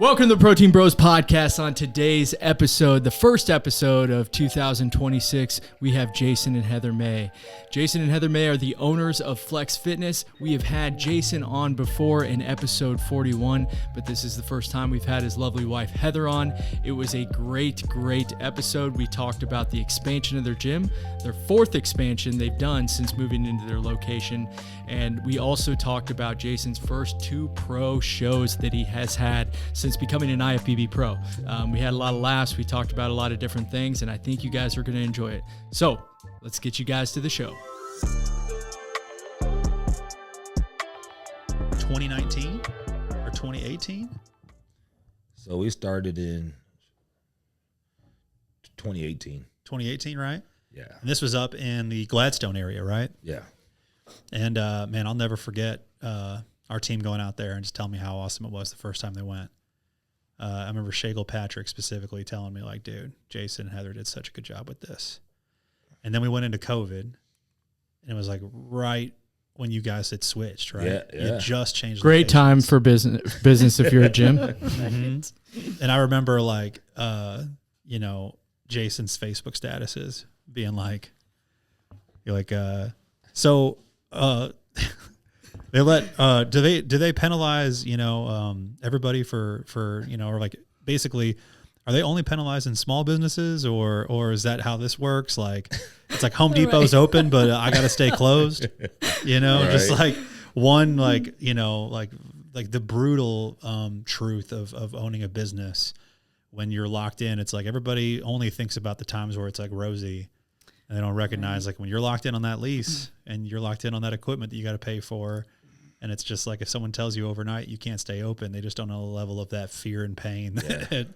Welcome to the Protein Bros podcast. On today's episode, the first episode of 2026, we have Jason and Heather May. Jason and Heather May are the owners of Flex Fitness. We have had Jason on before in episode 41, but this is the first time we've had his lovely wife Heather on. It was a great episode. We talked about the expansion of their gym, their fourth expansion they've done since moving into their location. And we also talked about Jason's first 2 pro shows that he has had since becoming an IFBB pro. We had a lot of laughs. We talked about a lot of different things, and I think you guys are going to enjoy it. So let's get you guys to the show. 2019 or 2018? So we started in 2018. 2018, right? Yeah. And this was up in the Gladstone area, right? Yeah. And man, I'll never forget our team going out there and just telling me how awesome it was the first time they went. I remember Shagel Patrick specifically telling me, like, dude, Jason and Heather did such a good job with this. And then we went into COVID, and it was like right when you guys had switched, right? Yeah. You just changed. Great time for business if you're a gym. Mm-hmm. And I remember, like, Jason's Facebook statuses being like, you're like, so they let do they penalize everybody for or like basically are they only penalizing small businesses or is that how this works? Like it's like Home Depot's open but I got to stay closed, right. Just like one like the brutal truth of owning a business when you're locked in. It's like everybody only thinks about the times where it's like rosy. And they don't recognize like when you're locked in on that lease and you're locked in on that equipment that you got to pay for. And it's just like if someone tells you overnight you can't stay open, they just don't know the level of that fear and pain that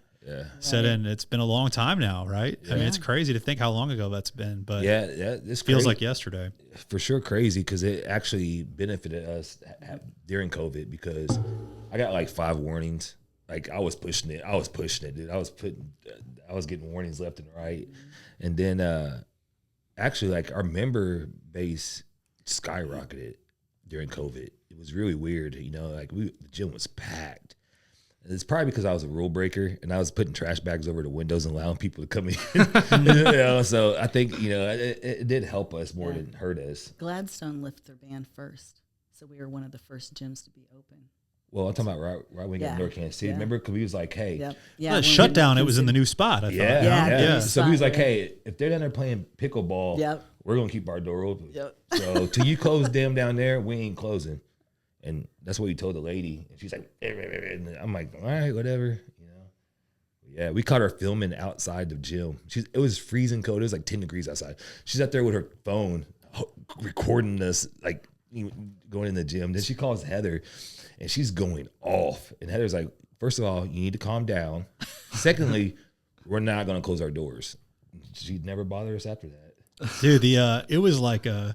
set in. It's been a long time now, right? Yeah. I mean, it's crazy to think how long ago that's been, but this feels like yesterday. For sure crazy because it actually benefited us during COVID because I got like 5 warnings. Like I was pushing it, dude. I was getting warnings left and right. And then actually, like our member base skyrocketed during COVID. It was really weird, like the gym was packed. And it's probably because I was a rule breaker and I was putting trash bags over the windows and allowing people to come in. So I think, it did help us more than hurt us. Gladstone lifted their ban first. So we were one of the first gyms to be open. Well, I'm talking about right when we got to North Kansas City. Remember, because we was like, hey. Yep. Shut down, it was in the new spot, I thought. Yeah. So we was like, hey, if they're down there playing pickleball, we're going to keep our door open. Yep. So till you close them down there, we ain't closing. And that's what we told the lady. And she's like, and I'm like, all right, whatever. Yeah, we caught her filming outside the gym. It was freezing cold. It was like 10 degrees outside. She's out there with her phone recording us, like going in the gym. Then she calls Heather. And she's going off. And Heather's like, first of all, you need to calm down. Secondly, we're not going to close our doors. She'd never bother us after that. Dude, it was like a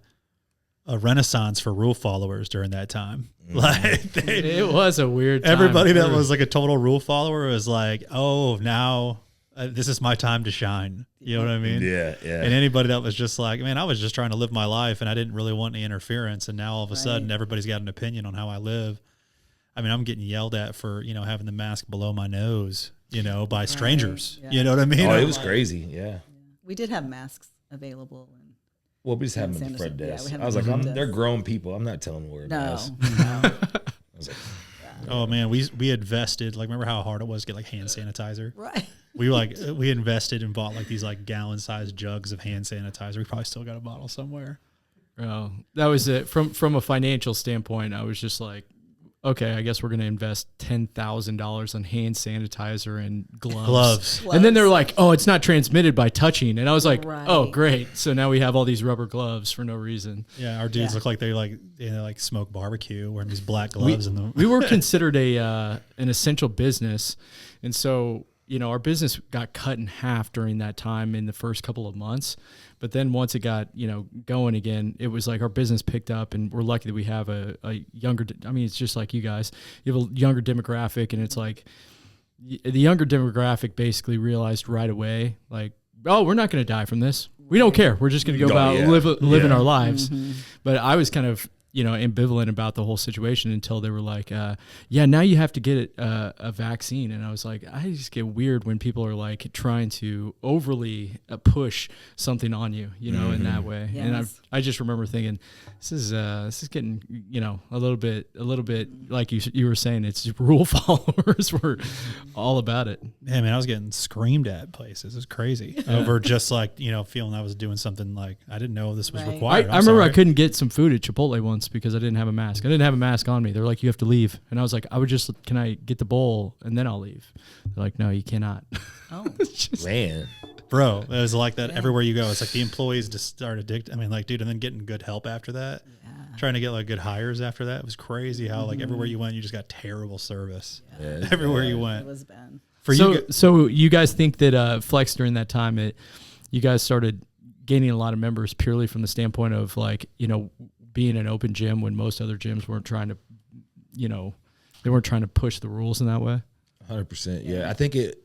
renaissance for rule followers during that time. Like it was a weird time. Everybody that was like a total rule follower was like, oh, now this is my time to shine. You know what I mean? Yeah. And anybody that was just like, man, I was just trying to live my life and I didn't really want any interference. And now all of a sudden everybody's got an opinion on how I live. I mean, I'm getting yelled at for, having the mask below my nose, by strangers. Yeah. You know what I mean? Oh, it was crazy. Yeah. We did have masks available. Well, we just had them at the front desk. I was like, they're grown people. I'm not telling them where masks. No. I was like, oh man, we invested. Like, remember how hard it was to get like hand sanitizer? Right. We invested and bought like these like gallon-sized jugs of hand sanitizer. We probably still got a bottle somewhere. Oh, that was it. From a financial standpoint, I was just like, okay, I guess we're going to invest $10,000 on hand sanitizer and gloves. And then they're like, oh, it's not transmitted by touching. And I was like, oh, great. So now we have all these rubber gloves for no reason. Yeah, our dudes look like they smoke barbecue wearing these black gloves. We were considered an essential business. And so, our business got cut in half during that time in the first couple of months. But then once it got, going again, it was like our business picked up, and we're lucky that we have a younger, it's just like you guys. You have a younger demographic, and it's like the younger demographic basically realized right away, like, oh, we're not going to die from this. We don't care. We're just going to go about living our lives. Mm-hmm. But I was kind of ambivalent about the whole situation until they were like, yeah, now you have to get a vaccine. And I was like, I just get weird when people are like trying to overly push something on you, in that way. Yes. And I just remember thinking, this is getting, a little bit like you were saying, it's rule followers were all about it. Yeah, man, I was getting screamed at places. It's crazy over just like, feeling I was doing something like I didn't know this was Right. required. I remember I couldn't get some food at Chipotle once because I didn't have a mask. I didn't have a mask on me. They're like, you have to leave. And I was like, can I get the bowl and then I'll leave? They're like, no, you cannot. Oh, Man, Bro, it was like that Yeah. everywhere you go. It's like the employees just start addicted. I mean, like, dude, and then getting good help after that. yeah. Trying to get like good hires after that. It was crazy how like everywhere you went, you just got terrible service. yeah. Everywhere you It went. was bad. For so, you, so you guys think that Flex during that time, you guys started gaining a lot of members purely from the standpoint of like, being an open gym when most other gyms weren't trying to, they weren't trying to push the rules in that way? 100%. Yeah, I think it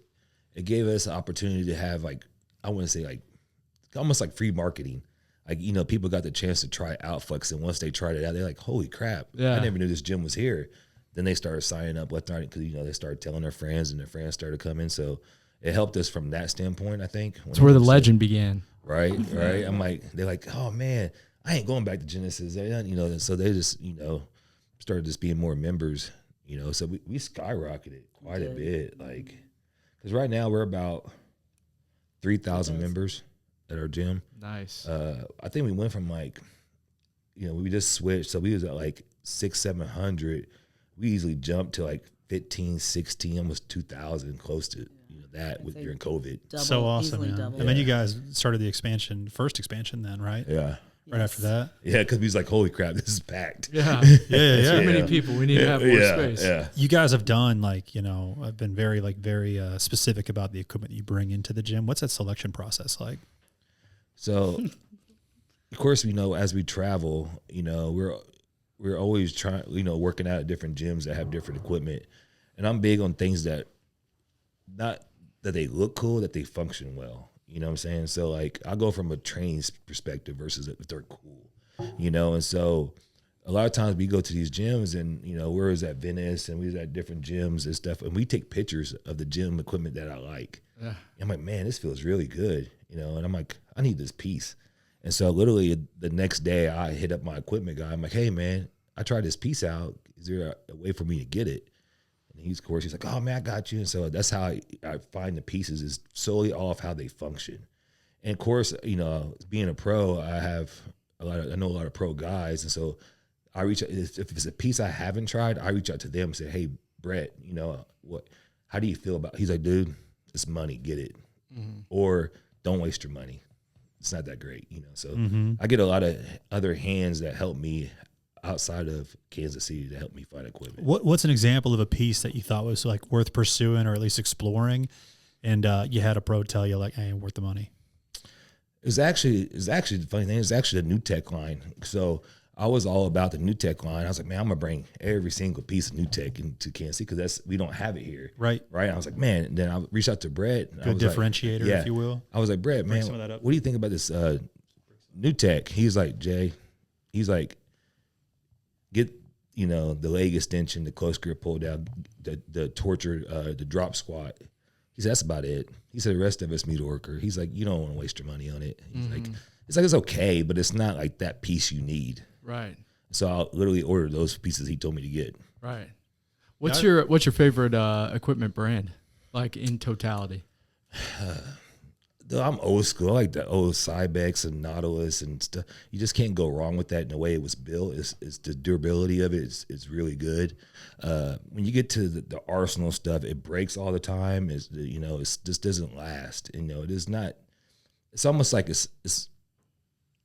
gave us an opportunity to have like, I want to say like almost like free marketing. Like, people got the chance to try out Flex, and once they tried it out, they're like, holy crap, Yeah. I never knew this gym was here. Then they started signing up left and right because, they started telling their friends, and their friends started coming. So it helped us from that standpoint, I think. It's where the 100%. legend began. Right. I'm like, they're like, oh man, I ain't going back to Genesis. So they just, started just being more members, so we skyrocketed quite a bit. Like, because right now we're about 3,000 members at our gym. Nice. I think we went from like, we just switched. So we was at like 700. We easily jumped to like 15, 16, almost 2,000, close to that with during COVID. so awesome, easily man. double. And then you guys started the first expansion then, right? Yeah. Right after that. Yeah, because we was like, holy crap, this is packed. Yeah. Yeah. Too many people. We need to have more space. Yeah. You guys have done like, I've been very specific about the equipment you bring into the gym. What's that selection process like? So, of course, as we travel, we're always trying, working out at different gyms that have different equipment. And I'm big on things that, not that they look cool, that they function well. You know what I'm saying? So, like, I go from a training perspective versus if they're cool, And so a lot of times we go to these gyms and, we're at Venice and we was at different gyms and stuff, and we take pictures of the gym equipment that I like. Yeah. I'm like, man, this feels really good, and I'm like, I need this piece. And so literally the next day I hit up my equipment guy. I'm like, hey, man, I tried this piece out. Is there a way for me to get it? And he's like, oh, man, I got you. And so that's how I find the pieces is solely off how they function. And, of course, being a pro, I know a lot of pro guys. And so I reach out, if it's a piece I haven't tried, I reach out to them and say, hey, Brett, how do you feel about it? He's like, dude, it's money, get it. Mm-hmm. Or don't waste your money. It's not that great, So I get a lot of other hands that help me outside of Kansas City to help me find equipment. What's an example of a piece that you thought was like worth pursuing or at least exploring, and you had a pro tell you like, hey, ain't worth the money? It's actually the funny thing. It's actually the new tech line. So I was all about the new tech line. I was like, man, I'm gonna bring every single piece of new tech into Kansas City because we don't have it here. Right. I was like, man. And then I reached out to Brett. Good differentiator, if you will. I was like, Brett, man, some of that up. what do you think about this new tech? He's like, Jay, get the leg extension, the close grip pull down, the torture, the drop squat. He said, that's about it. He said, the rest of it's meter worker. He's like, you don't want to waste your money on it. He's like, it's okay, but it's not like that piece you need. Right. So I'll literally order those pieces he told me to get. Right. What's your favorite equipment brand, like in totality? I'm old school. I like the old Cybex and Nautilus and stuff. You just can't go wrong with that in the way it was built. It's the durability of it is really good. When you get to the Arsenal stuff, it breaks all the time. It just doesn't last. It is not. It's almost like it's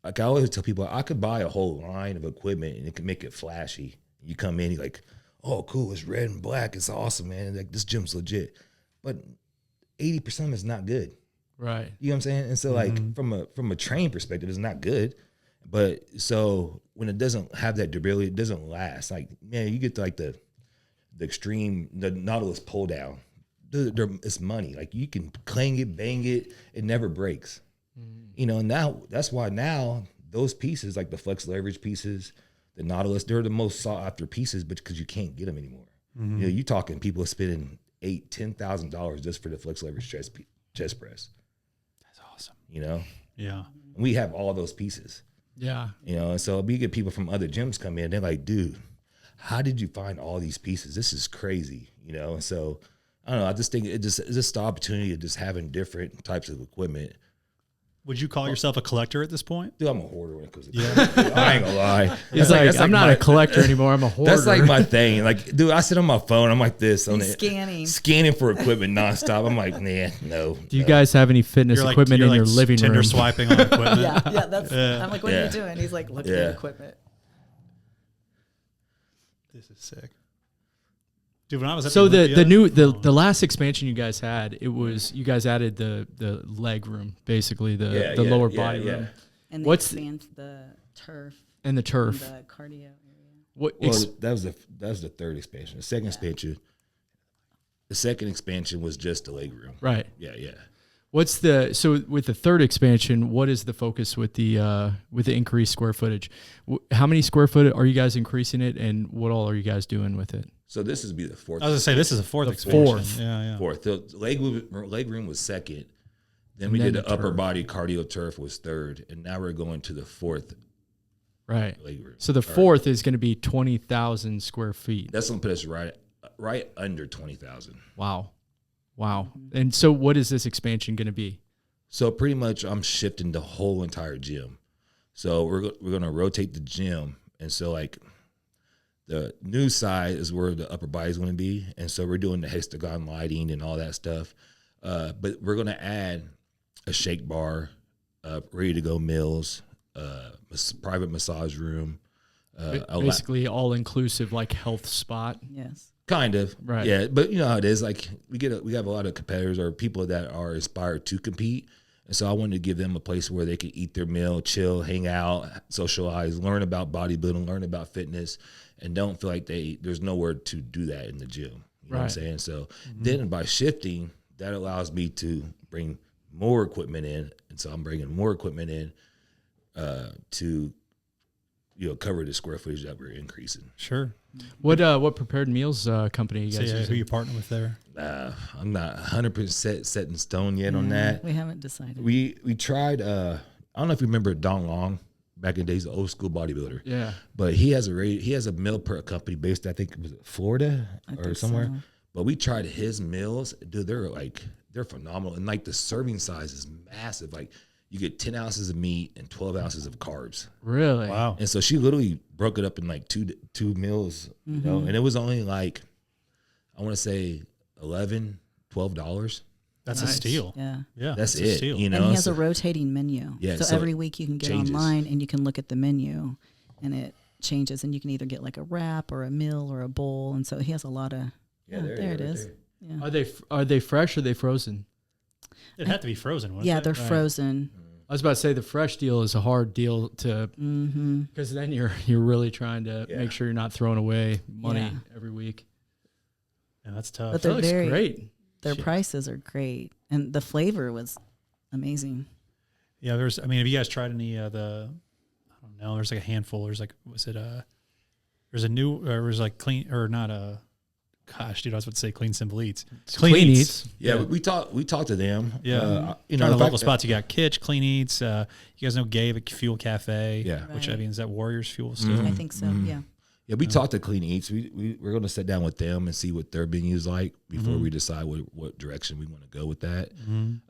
like I always tell people, I could buy a whole line of equipment and it can make it flashy. You come in, you're like, oh, cool, it's red and black. It's awesome, man. Like, this gym's legit. But 80% of it's not good. Right. You know what I'm saying? And so, like, from a training perspective, it's not good. But so when it doesn't have that durability, it doesn't last. Like, man, you get to, like the extreme, the Nautilus pull down. It's money. Like, you can clang it, bang it. It never breaks. And now that's why now those pieces, like the flex leverage pieces, the Nautilus. They're the most sought after pieces, but because you can't get them anymore. Mm-hmm. You know, you talking people spending $8,000-$10,000 just for the flex leverage chest press. That's awesome. You know, Yeah. and we have all those pieces. Yeah. You know, and so we get people from other gyms come in. They're like, dude, how did you find all these pieces? This is crazy. You know, and so I don't know. I just think it's just the opportunity of just having different types of equipment. Would you call yourself a collector at this point? Dude, I'm a hoarder when it comes to that. I ain't gonna lie. He's like, I'm not a collector anymore. I'm a hoarder. That's like my thing. Like, dude, I sit on my phone. I'm like this on He's it, scanning for equipment nonstop. I'm like, nah, no. Do you guys have any fitness equipment in your living Tinder room? swiping on equipment. Yeah. That's. I'm like, what are you doing? He's like, look at the equipment. This is sick. Dude, when I was at So the Olympia- the last expansion you guys had, it was you guys added the leg room, basically the lower body room. And they What's expand the turf and the turf. and the cardio area. What Well, that was the third expansion. The second expansion. The second expansion was just the leg room. right? Yeah. What's so with the third expansion? What is the focus with the increased square footage? How many square foot are you guys increasing it, and what all are you guys doing with it? So this would be the fourth. I was gonna say this is a fourth The expansion. fourth. Yeah. Fourth. The leg room was second. Then And we then did the the upper turf. body cardio turf was third, and now we're going to the fourth Right. leg room. So the fourth is going to be 20,000 square feet. That's gonna put us right under 20,000. Wow. And so what is this expansion going to be? So pretty much, I'm shifting the whole entire gym. So we're gonna rotate the gym, and so like the new side is where the upper body is going to be, and so we're doing the hexagon lighting and all that stuff. But we're gonna add a shake bar, ready to go meals, private massage room, Basically all inclusive, like health spot. Yes. kind of, Right. Yeah, but you know how it is. Like we have a lot of competitors or people that are inspired to compete. And so I wanted to give them a place where they could eat their meal, chill, hang out, socialize, learn about bodybuilding, learn about fitness, and don't feel like there's nowhere to do that in the gym. You know what I'm saying? So then by shifting, that allows me to bring more equipment in. And so I'm bringing more equipment in to, cover the square footage that we're increasing. Sure. What prepared meals company you So guys who using? you partner with there? I'm not 100% set in stone yet on that. We haven't decided. We tried, I don't know if you remember Don Long back in the days, the old school bodybuilder. Yeah. But he has a meal prep company based, I think, was it Florida or somewhere. so. But we tried his meals, dude. They're phenomenal, and like the serving size is massive. Like you get 10 ounces of meat and 12 ounces of carbs. Really? Wow. And so she literally broke it up in like two meals, and it was only like, I want to say $11-$12. That's Nice. a steal. Yeah. Yeah. That's a it. steal. You know, And he has so- a rotating menu. Yeah, So, so every week you can get changes. online and you can look at the menu and it changes and you can either get like a wrap or a meal or a bowl. And so he has a lot of, there it is. Yeah. Are they fresh or are they frozen? It'd have to be frozen, wouldn't Yeah, it? they're frozen. I was about to say the fresh deal is a hard deal to, because then you're really trying to make sure you're not throwing away money Yeah. every week. Yeah, that's tough. But That they're looks very great. Their prices are great, and the flavor was amazing. Yeah, have you guys tried any of I don't know, there's like a handful. There's like, there's a new, or was like clean, or not gosh, dude, I was about to say Clean Simple Eats. Clean Eats. Yeah, we talked to them. Yeah. You Trying know, the local spots. You got Kitsch, Clean Eats. You guys know Gabe at Fuel Cafe. Yeah. Which I Right. mean, is that Warriors Fuel still? I think so. Yeah. Yeah, we talked to Clean Eats. We're going to sit down with them and see what their venue's like before we decide what direction we want to go with that. And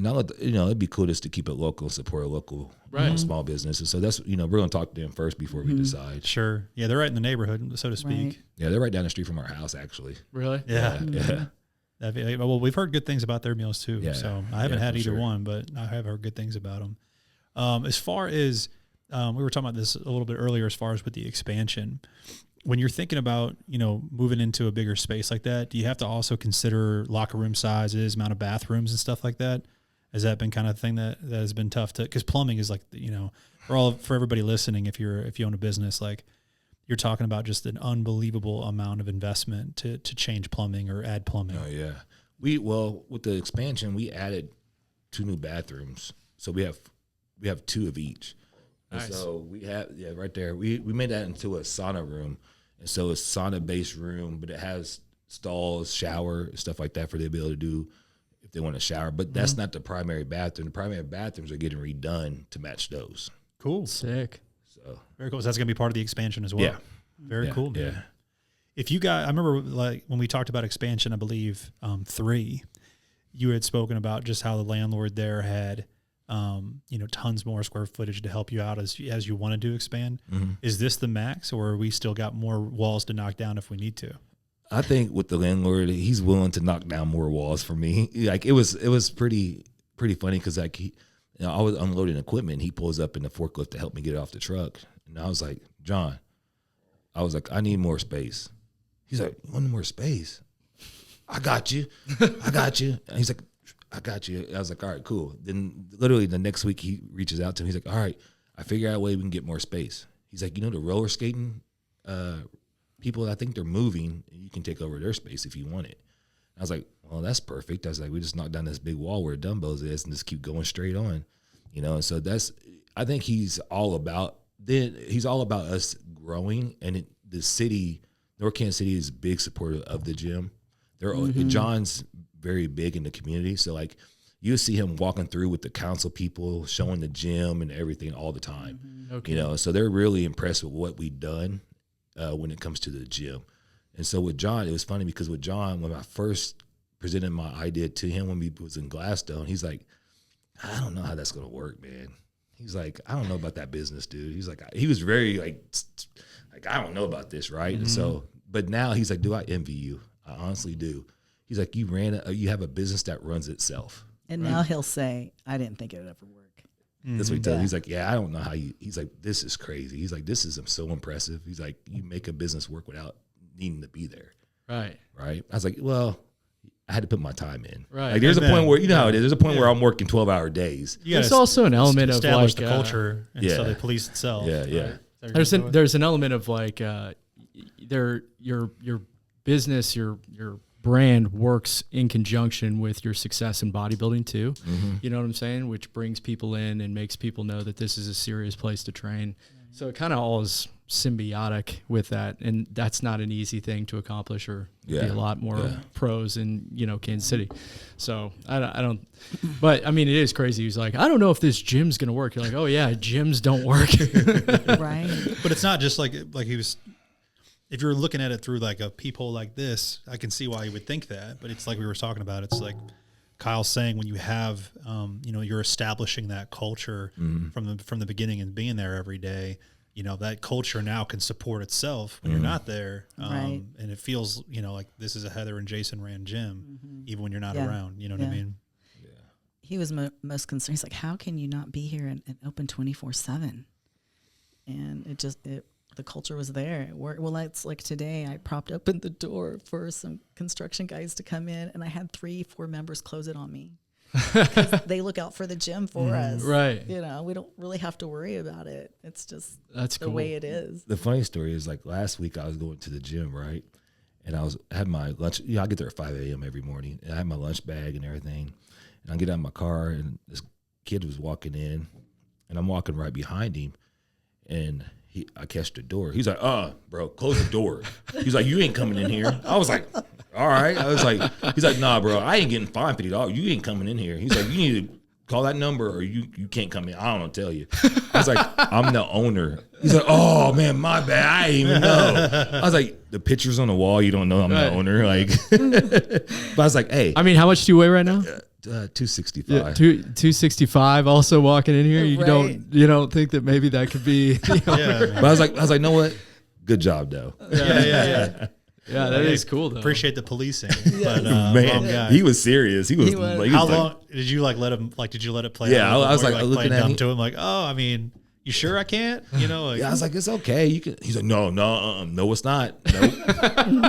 it'd be cool just to keep it local, support a local small businesses. So that's we're going to talk to them first before we decide. Sure. Yeah, they're right in the neighborhood, so to speak. Right. Yeah, they're right down the street from our house, actually. Really? Yeah. Yeah. Well, we've heard good things about their meals too. Yeah. So I haven't Yeah, had for either sure. one, but I have heard good things about them. As far as we were talking about this a little bit earlier, as far as with the expansion, when you're thinking about, moving into a bigger space like that, do you have to also consider locker room sizes, amount of bathrooms and stuff like that? Has that been kind of thing that has been tough because plumbing is like, for everybody listening, if you own a business, like you're talking about just an unbelievable amount of investment to change plumbing or add plumbing. Oh, yeah. With the expansion, we added 2 new bathrooms. So we have 2 of each. And Nice. so we have, right there. We made that into a sauna room. And so it's sauna-based room, but it has stalls, shower, stuff like that for them to be able to do if they want to shower. But that's not the primary bathroom. The primary bathrooms are getting redone to match those. Cool. Sick. So Very cool. So that's going to be part of the expansion as well. Yeah. Very cool. Man. Yeah. If you got, I remember like when we talked about expansion, I believe 3, you had spoken about just how the landlord there had, tons more square footage to help you out as you wanted to expand. Mm-hmm. Is this the max, or are we still got more walls to knock down if we need to? I think with the landlord, he's willing to knock down more walls for me. Like it was pretty funny because like I was unloading equipment. He pulls up in the forklift to help me get it off the truck, and I was like, John, I need more space. He's like, you want more space? I got you. And he's like, I got you. I was like, all right, cool. Then literally the next week he reaches out to me. He's like, all right, I figured out a way we can get more space. He's like, the roller skating people, I think they're moving. You can take over their space if you want it. I was like, well, that's perfect. I was like, we just knock down this big wall where Dumbo's is and just keep going straight on, And so I think he's all about us growing, and the city, North Kansas City is a big supporter of the gym. John's very big in the community. So like you see him walking through with the council people, showing the gym and everything all the time, so they're really impressed with what we've done when it comes to the gym. And so with John, it was funny because with John, when I first presented my idea to him when we was in Gladstone, he's like, I don't know how that's going to work, man. He's like, I don't know about that business, dude. He's like, he was very like I don't know about this, right? And so, but now he's like, do I envy you? I honestly do. He's like, you have a business that runs itself. And now he'll say, I didn't think it would ever work. That's what he tells me. He's like, yeah, I don't know how he's like, this is crazy. He's like, this is so impressive. He's like, you make a business work without needing to be there. Right. Right. I was like, well, I had to put my time in. Right. Like there's a point where, how it is. There's a point where I'm working 12-hour days. There's also an element of establish like the culture, and so they police itself. Yeah. Yeah. Right? There's an element of like your business, your brand works in conjunction with your success in bodybuilding too. You know what I'm saying? Which brings people in and makes people know that this is a serious place to train. So it kind of all is symbiotic with that, and that's not an easy thing to accomplish, or be a lot more pros in Kansas City. So I don't but I mean it is crazy. He's like, I don't know if this gym's gonna work. You're like, oh yeah, gyms don't work. Right. But it's not just like he was. If you're looking at it through like a peephole like this, I can see why you would think that. But it's like we were talking about. It's like Kyle's saying, when you have, you're establishing that culture from the beginning and being there every day. That culture now can support itself when you're not there, Right. and it feels like this is a Heather and Jason ran gym, even when you're not around. You know what I mean? He was most concerned. He's like, how can you not be here and open 24/7? And the culture was there. Well, it's like today I propped open the door for some construction guys to come in, and I had 3-4 members close it on me. Because they look out for the gym for us. Right. We don't really have to worry about it. It's just That's the cool. way it is. The funny story is like last week I was going to the gym, right? And I had my lunch. I get there at 5 a.m. every morning. And I had my lunch bag and everything. And I get out of my car, and this kid was walking in, and I'm walking right behind him. And I catch the door. He's like, bro, close the door. He's like, you ain't coming in here. I was like, all right. I was like, he's like, nah, bro, I ain't getting fined $50. You ain't coming in here. He's like, you need to call that number or you can't come in. I don't know, tell you. I was like, I'm the owner. He's like, oh man, my bad. I didn't even know. I was like, the picture's on the wall. You don't know I'm the owner. Like, but I was like, hey. I mean, how much do you weigh right now? 265. Yeah, 265. Also walking in here, you Right. don't think that maybe that could be. But I was like, know what? Good job, though. Yeah. Yeah, that is cool though. Appreciate the policing, but Man, wrong guy. he was serious. He was. How long did you let him? Like, did you let it play? Yeah, out I was more? like You're, looking playing at dumb him. to him, like, oh, I mean, you sure I can't? Like, Yeah, I was like, it's okay. You can. He's like, no, no, it's not. Nope.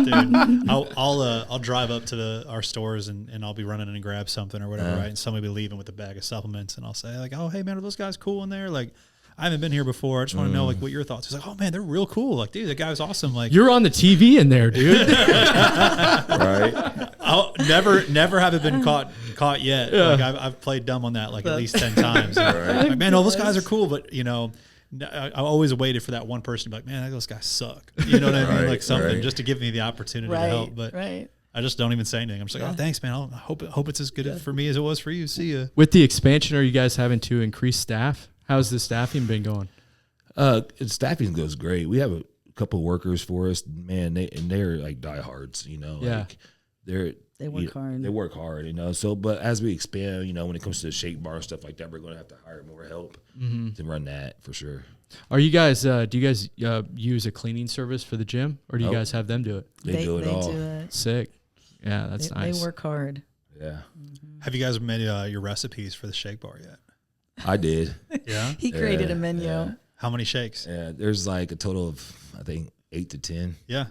dude, I'll drive up to our stores and I'll be running in and grab something or whatever, right? And somebody will be leaving with a bag of supplements, and I'll say like, oh, hey man, are those guys cool in there? Like, I haven't been here before. I just want to know like what your thoughts. He's like, oh man, they're real cool. Like, dude, that guy was awesome. Like, You're on the TV in there, dude. Right. I'll never have it been caught yet. Like I've played dumb on that like at least 10 times. Like, man, all those guys are cool, but I always waited for that one person to be like, man, those guys suck. You know what I mean? Like something just to give me the opportunity to help. But I just don't even say anything. I'm just like, oh, thanks, man. I hope it's as good for me as it was for you. See ya. With the expansion, are you guys having to increase staff? How's the staffing been going? Staffing goes great. We have a couple of workers for us, man. They're like diehards, you know. Yeah. Like they work hard. They work hard, you know. So, but as we expand, you know, when it comes to the shake bar and stuff like that, we're going to have to hire more help to run that for sure. Are you guys? Do you guys use a cleaning service for the gym, or do you guys have them do it? They do it all. Do it. Sick. Yeah, that's nice. They work hard. Yeah. Have you guys made your recipes for the shake bar yet? I did. Yeah. He created a menu. Yeah. How many shakes? Yeah, there's like a total of I think 8 to 10. Yeah.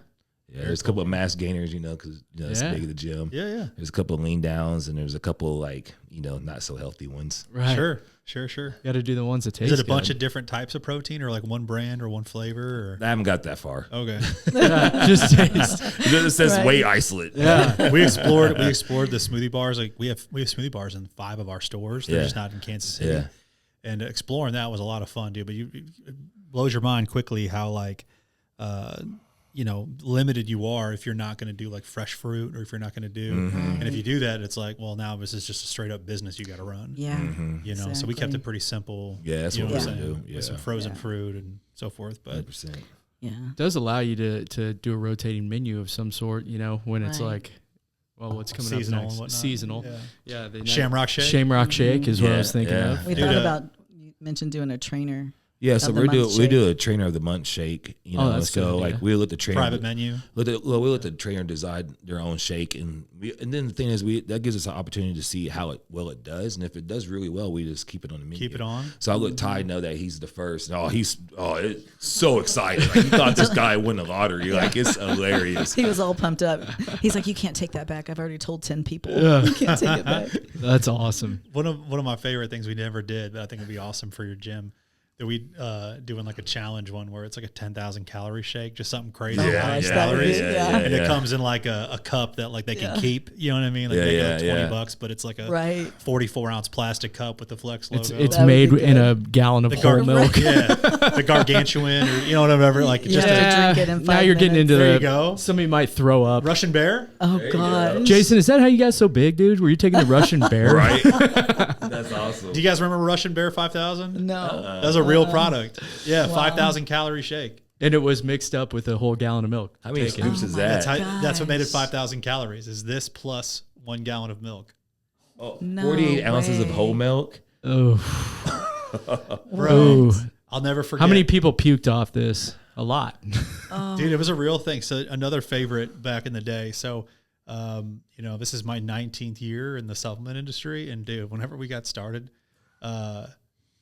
Yeah, there's a couple of mass gainers, you know, because it's big at the gym. Yeah. There's a couple of lean downs, and there's a couple like not so healthy ones. Right. Sure. You got to do the ones that taste. Is it a bunch of different types of protein, or like one brand or one flavor? Or? I haven't got that far. Okay. Just taste. It says weight isolate. Yeah. we explored the smoothie bars. Like we have smoothie bars in 5 of our stores. They're just not in Kansas City. Yeah. And exploring that was a lot of fun, dude. But it blows your mind quickly how like limited you are if you're not going to do like fresh fruit, or if you're not going to do, and if you do that, it's like, well, now this is just a straight up business you got to run. Yeah. So we kept it pretty simple. Yeah, that's what we do. Yeah. With some frozen fruit and so forth. But 100%. Yeah. It does allow you to do a rotating menu of some sort, when it's like, well, what's coming seasonal up next? and whatnot. Seasonal. Yeah. Shamrock shake. Shamrock shake is what I was thinking of. We thought about, you mentioned doing a trainer. Yeah, so we do a trainer of the month shake, that's so good, like we let the trainer private menu. We let the trainer design their own shake, and then the thing is that gives us an opportunity to see how it does, and if it does really well, we just keep it on the menu. Keep it on. So I let Ty know that he's the first. And it's so excited. Like, he thought this guy won the lottery. Like, it's hilarious. He was all pumped up. He's like, you can't take that back. I've already told 10 people. You can't take it back. That's awesome. One of my favorite things we never did, but I think would be awesome for your gym, that we doing like a challenge one where it's like a 10,000 calorie shake, just something crazy. Calories. And it comes in like a cup that like they can keep, you know what I mean? Like they go $20, but it's like a 44-ounce plastic cup with the Flex logo. It's made in a gallon of whole milk. The gargantuan, or whatever. Like just to drink it in 5 now you're getting into there you go. Somebody might throw up. Russian bear. Oh God, Jason, is that how you got so big, dude? Were you taking the Russian bear? Right. That's awesome. Do you guys remember Russian Bear 5000? No, that was a real product. Yeah, 5,000 calorie shake. And it was mixed up with a whole gallon of milk. How many scoops is that? That's what made it 5,000 calories. Is this plus 1 gallon of milk? Oh, 48 ounces of whole milk. Oh, bro! I'll never forget. How many people puked off this? A lot. Dude, it was a real thing. So another favorite back in the day. So, this is my 19th year in the supplement industry, and dude, whenever we got started,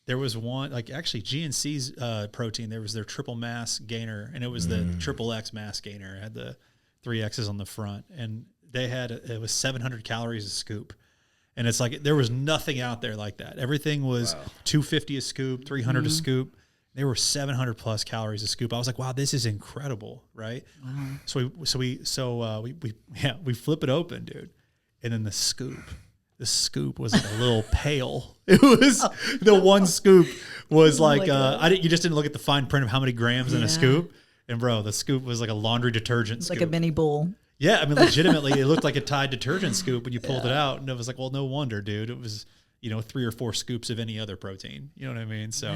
there was one, like actually GNC's protein, there was their triple mass gainer, and it was the triple X mass gainer. It had the 3 X's on the front, and it was 700 calories a scoop. And it's like, there was nothing out there like that. Everything was 250 a scoop, 300 a scoop. They were 700 plus calories a scoop. I was like, wow, this is incredible. Right. Wow. So we flip it open, dude. And then the scoop was like a little pail. It was the one scoop was like, you just didn't look at the fine print of how many grams in a scoop. And bro, the scoop was like a laundry detergent scoop. Like a mini bowl. Yeah. I mean, legitimately it looked like a Tide detergent scoop when you pulled it out. And it was like, well, no wonder, dude. It was, 3 or 4 scoops of any other protein. You know what I mean? So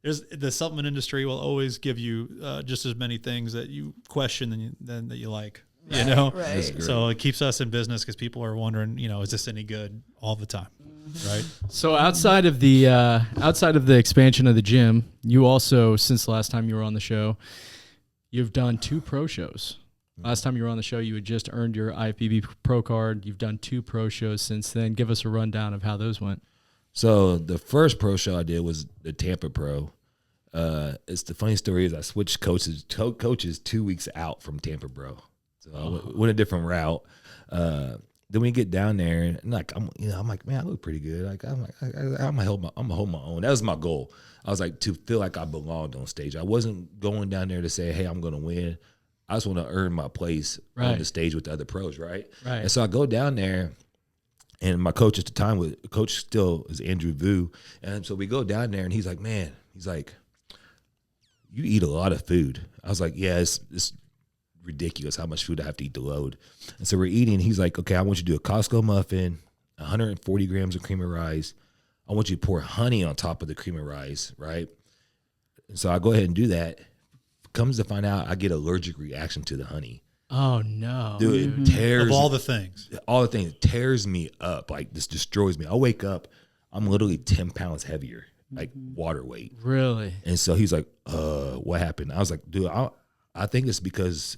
the supplement industry will always give you just as many things that you question than that you like. Right. So it keeps us in business because people are wondering, is this any good all the time, right? So outside of the expansion of the gym, you also, since the last time you were on the show, you've done 2 pro shows. Last time you were on the show, you had just earned your IFBB Pro card. You've done 2 pro shows since then. Give us a rundown of how those went. So the first pro show I did was the Tampa Pro. It's the funny story is I switched coaches 2 weeks out from Tampa Pro. So I went a different route. Then we get down there, and I'm like, man, I look pretty good. Like I'm gonna hold my own. That was my goal. I was like to feel like I belonged on stage. I wasn't going down there to say, hey, I'm gonna win. I just want to earn my place on the stage with the other pros, right? Right. And so I go down there, and my coach at the time coach still is Andrew Vu, and so we go down there, and he's like, you eat a lot of food. I was like, yeah, it's ridiculous how much food I have to eat to load. And so we're eating. He's like, okay, I want you to do a Costco muffin, 140 grams of cream of rice. I want you to pour honey on top of the cream of rice, right? And so I go ahead and do that. Comes to find out, I get allergic reaction to the honey. Oh no, Dude, it tears Of all the things. it tears me up. Like, this destroys me. I wake up, I'm literally 10 pounds heavier, like water weight. really? And so he's like, what happened? I was like, dude, I think it's because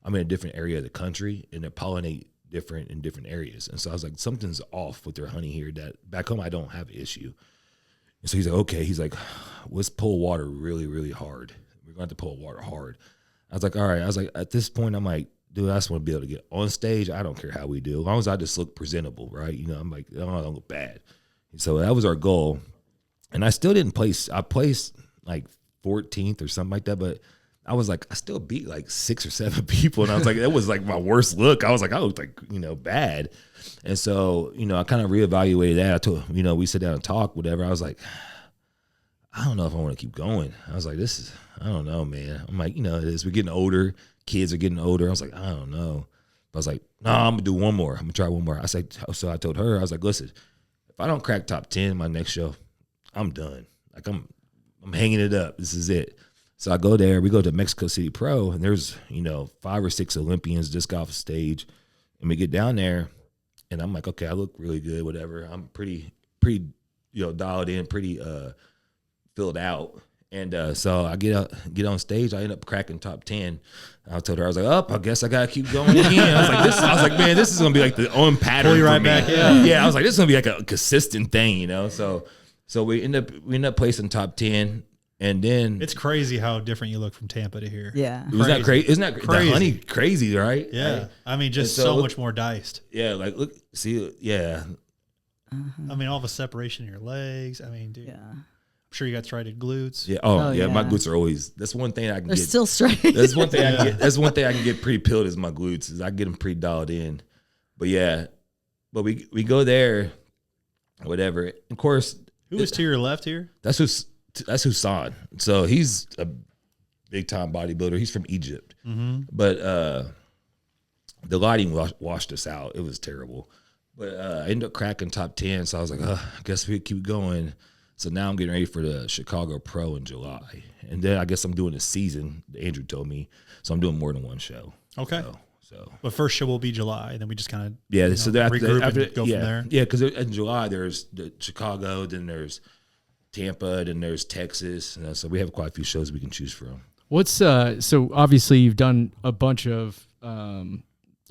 I'm in a different area of the country and they pollinate different in different areas. And so I was like, something's off with their honey here that back home I don't have an issue. And so he's like, okay. He's like, let's pull water really, really hard. We're going to have to pull water hard. I was like, all right. I was like, at this point, I'm like, dude, I just want to be able to get on stage. I don't care how we do. As long as I just look presentable, right? You know, I'm like, I don't look bad. And so that was our goal. And I still didn't place. I placed like 14th or something like that, but I was like, I still beat like 6 or 7 people. And I was like, that was like my worst look. I was like, I looked like, bad. And so, I kind of reevaluated that. I told, we sit down and talk, whatever. I was like, I don't know if I want to keep going. I was like, I don't know, man. I'm like, it is. We're getting older. Kids are getting older. I was like, I don't know. But I was like, no, I'm going to do one more. I'm going to try one more. So I told her, I was like, listen, if I don't crack top 10 in my next show, I'm done. Like, I'm hanging it up. This is it. So I go there. We go to Mexico City Pro, and there's, 5 or 6 Olympians just got off stage. And we get down there, and I'm like, okay, I look really good, whatever. I'm pretty, dialed in, pretty filled out. And so I get on stage. I end up cracking top 10. I told her, I was like, I guess I gotta keep going again. I was like, man, this is gonna be like the own pattern. Pull you right back, yeah. Yeah, I was like, this is gonna be like a consistent thing, So we end up placing top 10, and then It's crazy how different you look from Tampa to here. Yeah. it was not crazy. Isn't that Crazy. the honey crazy, right? Yeah. Like, I mean, just and so so much more diced. yeah, like look, see, yeah, I mean, all the separation in your legs. I mean, dude, Yeah. I'm sure you got striated glutes. yeah. Oh, Yeah, my yeah. glutes are always. That's one thing I can They're get. still straight. That's one thing I can get. That's one thing I can get pretty peeled is my glutes. Is I get them pretty dialed in. But yeah, but we go there, whatever. Of course, Who was to your left here? that's Husan. So he's a big time bodybuilder. He's from Egypt. Mm-hmm. But the lighting washed us out. It was terrible. But I ended up cracking top 10. So I was like, I guess we keep going. So now I'm getting ready for the Chicago Pro in July. And then I guess I'm doing a season, Andrew told me. So I'm doing more than one show. Okay. So But first show will be July, and then we just kind of yeah, so after regroup after and go yeah, from there. Yeah, because in July there's the Chicago, then there's Tampa, then there's Texas. So we have quite a few shows we can choose from. What's so obviously you've done a bunch of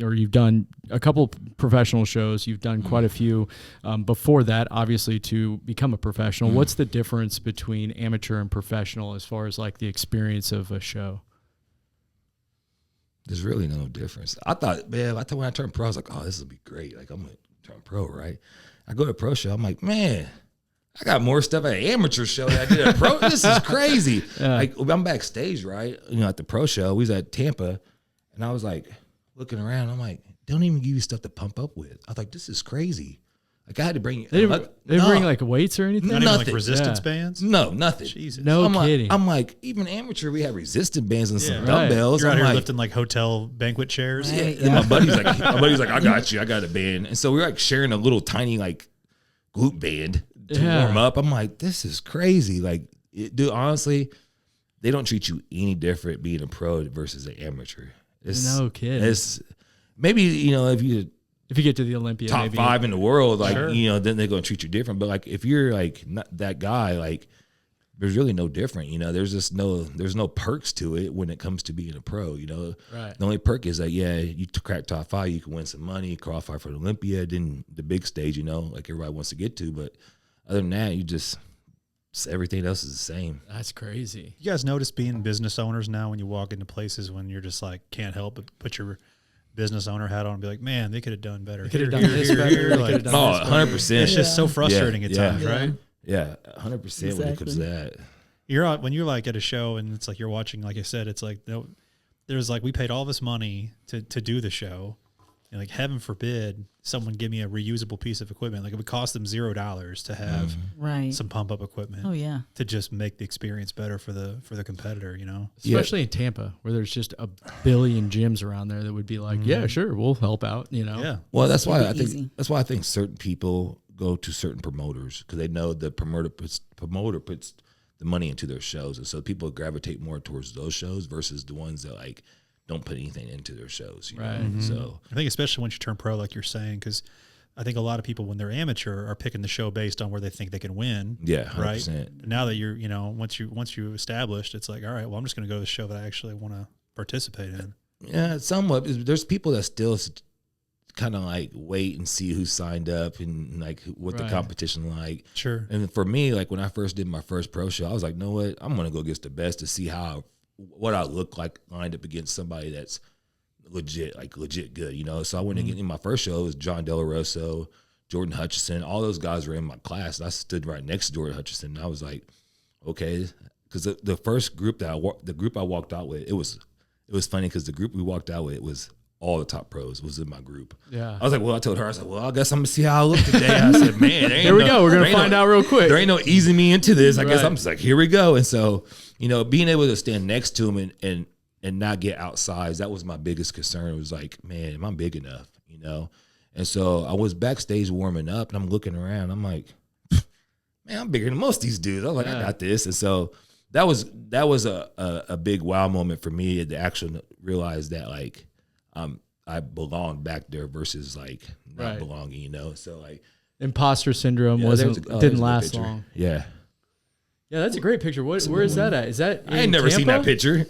or you've done a couple professional shows. You've done quite a few before that, obviously, to become a professional. What's the difference between amateur and professional as far as like the experience of a show? There's really no difference. I thought when I turned pro, I was like, oh, this will be great. Like, I'm going to turn pro, right? I go to a pro show. I'm like, man, I got more stuff at an amateur show than I did at a pro. This is crazy. Yeah. Like, I'm backstage, right? At the pro show. We was at Tampa, and I was like looking around. I'm like, they don't even give you stuff to pump up with. I was like, this is crazy. Like, I had to bring. They didn't bring like weights or anything? Not even like Nothing. resistance Yeah. bands. No, nothing. Jesus. No I'm kidding. Like, I'm like, even amateur, we have resistant bands and some Yeah. dumbbells. You're out I'm here like, lifting like hotel banquet chairs. Right. and my buddy's like, I got you. I got a band. And so we're like sharing a little tiny like glute band to Yeah. warm up. I'm like, this is crazy. Like, dude, honestly, they don't treat you any different being a pro versus an amateur. No kidding. It's maybe, if you get to the Olympia, top maybe 5 in the world, like, Sure. then they're going to treat you different. But like, if you're like not that guy, like, there's really no different, there's just there's no perks to it when it comes to being a pro, Right. The only perk is that, yeah, you crack top 5, you can win some money, qualify for the Olympia, then the big stage, like everybody wants to get to. But other than that, everything else is the same. That's crazy. You guys notice being business owners now when you walk into places when you're just like can't help but put your business owner hat on and be like, man, they could have done better. They could have Here, done here, this here, better. here. They Like, could have done Oh, this 100%. it's just so frustrating at Yeah. times, right? Yeah, 100% when it comes to that. You're out when you're like at a show and it's like you're watching, like I said, it's like there's like we paid all this money to do the show, And like, heaven forbid someone give me a reusable piece of equipment. Like, it would cost them $0 to have Right. some pump up equipment. Oh yeah. To just make the experience better for the competitor, you know? Especially in Tampa, where there's just a billion gyms around there that would be like, yeah, sure, we'll help out, you know? Yeah. Well, that's why Make I it think easy. that's why I think certain people go to certain promoters because they know the promoter puts the money into their shows, and so people gravitate more towards those shows versus the ones that like don't put anything into their shows. You Right. know? So I think especially once you turn pro, like you're saying, because I think a lot of people when they're amateur are picking the show based on where they think they can win. yeah, 100%. Right. Now that you're, once you established, it's like, all right, well, I'm just going to go to the show that I actually want to participate in. Yeah, somewhat. There's people that still kind of like wait and see who signed up and like what the Right. competition like. Sure. And for me, like when I first did my first pro show, I was like, know what? I'm gonna go against the best to see what I look like lined up against somebody that's legit good, you know. So I went again in my first show. It was John De La Rosa, Jordan Hutchison. All those guys were in my class. And I stood right next to Jordan Hutchison. And I was like, okay, because the first group the group I walked out with, it was funny because the group we walked out with was all the top pros was in my group. Yeah. I was like, well, I told her, I was like, well, I guess I'm gonna see how I look today. I said, man, Here we go. We're going to find out real quick. There ain't no easing me into this. I guess Right. I'm just like, here we go. And so, being able to stand next to him and not get outsized, that was my biggest concern. It was like, man, am I big enough? And so I was backstage warming up and I'm looking around. I'm like, man, I'm bigger than most of these dudes. I was like, I got this. And so that was a big wow moment for me to actually realize that like I belonged back there versus like not Right. belonging, So like Imposter syndrome there's didn't a good last picture. long. Yeah. Yeah, that's a great picture. Where is that at? Is that I ain't in never seen Tampa? that picture.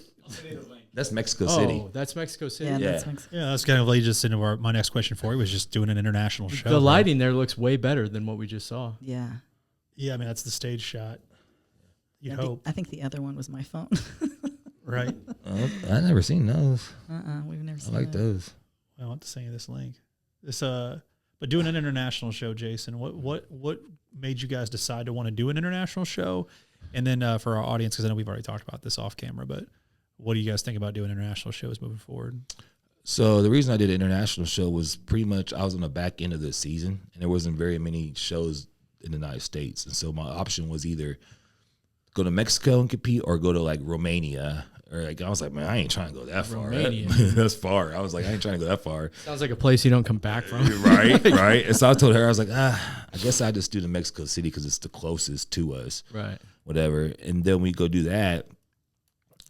That's Mexico City. Oh, that's Mexico City. Yeah, Yeah. that's Mexico. Yeah, that's kind of leads us into my next question for you was just doing an international show. The right? lighting there looks way better than what we just saw. Yeah. Yeah, I mean, that's the stage shot. You Yeah, hope, I think the other one was my phone. right? I never seen those. We've never I seen like that. those. I want to send you this link. But doing an international show, Jason, what made you guys decide to want to do an international show? And then for our audience, because I know we've already talked about this off camera, but what do you guys think about doing international shows moving forward? So the reason I did an international show was pretty much I was on the back end of the season, and there wasn't very many shows in the United States, and so my option was either go to Mexico and compete or go to like Romania. Or like I was like, man, I ain't trying to go that far. Romania. That's far. I was like, I ain't trying to go that far. Sounds like a place you don't come back from. right. And so I told her, I was like, I guess I just do the Mexico City because it's the closest to us. Right. Whatever. And then we go do that.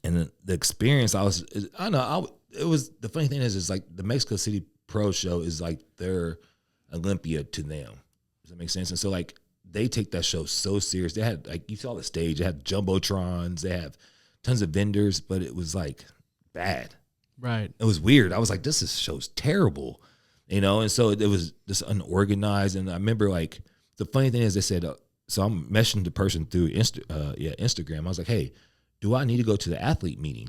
And the experience, it was, the funny thing is like the Mexico City Pro Show is like their Olympia to them. Does that make sense? And so like they take that show so serious. They had, like, you saw the stage, they had jumbotrons, they have tons of vendors, but it was like bad. Right. It was weird. I was like, this show's terrible, and so it was just unorganized. And I remember like the funny thing is they said, so I'm meshing the person through Instagram. I was like, hey, do I need to go to the athlete meeting?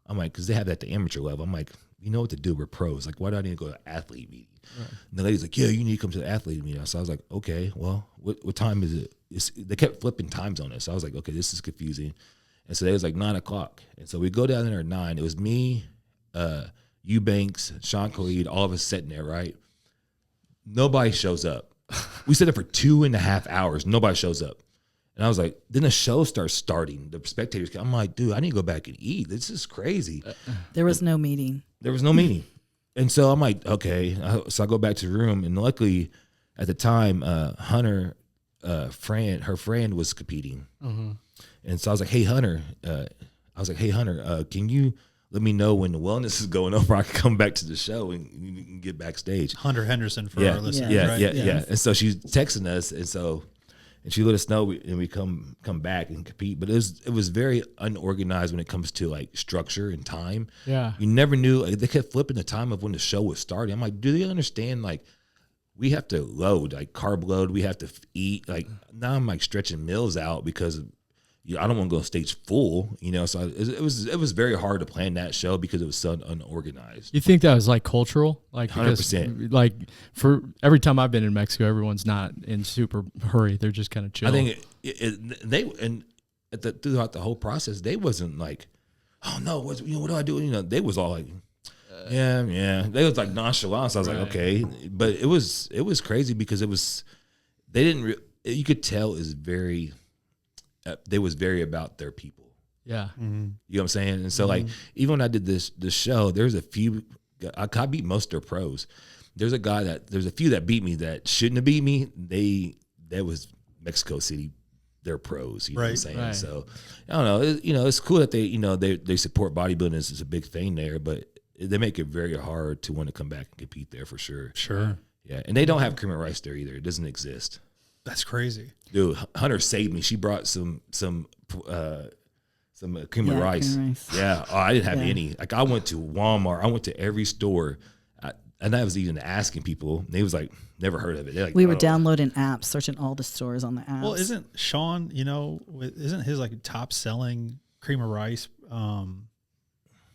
I'm like, because they have that at the amateur level. I'm like, you know what to do. We're pros. Like, why do I need to go to the athlete meeting? Right. And the lady's like, yeah, you need to come to the athlete meeting. So I was like, okay, well, what time is it? They kept flipping times on us. So I was like, okay, this is confusing. And so it was like 9:00. And so we go down there at 9. It was me, Eubanks, Sean Khalid, all of us sitting there, right? Nobody shows up. We sit there for 2.5 hours. Nobody shows up. And I was like, then the show starting. The spectators, I'm like, dude, I need to go back and eat. This is crazy. There was no meeting. There was no meeting. And so I'm like, okay. So I go back to the room. And luckily, at the time, Hunter, her friend was competing. Mm-hmm. And so I was like, hey, Hunter, can you let me know when the wellness is going over? I can come back to the show and you can get backstage. Hunter Henderson for our listeners, right? Yeah. And so she's texting us. And she let us know, and we come back and compete. But it was very unorganized when it comes to like structure and time. Yeah. You never knew. Like, they kept flipping the time of when the show was starting. I'm like, do they understand? Like, we have to load, like carb load. We have to eat. Like, now I'm like stretching meals out because I don't want to go on stage full. So it was very hard to plan that show because it was so unorganized. You think that was like cultural? Like 100%. Like for every time I've been in Mexico, everyone's not in super hurry. They're just kind of chill. I think throughout the whole process, they wasn't like, oh no, what do I do? They was all like, Yeah. They was like nonchalant. So I was like, okay, but it was crazy because they didn't. You could tell is very. They was very about their people. Yeah. You know what I'm saying? And so like even when I did this show, there's a few. I beat most of their pros. There's a few that beat me that shouldn't have beat me. That was Mexico City. They're pros, you know what I'm saying? Right. So I don't know. It's cool that they support bodybuilding. It's a big thing there, but they make it very hard to want to come back and compete there for sure. Sure. Yeah, and they don't have cream of rice there either. It doesn't exist. That's crazy. Dude, Hunter saved me. She brought some cream of cream of rice. rice. Yeah. Oh, I didn't have Yeah. any. Like I went to Walmart. I went to every store. And I was even asking people. And they was like, never heard of it. They're like, We were "Oh." downloading apps, searching all the stores on the apps. Well, isn't Sean, isn't his like top selling cream of rice?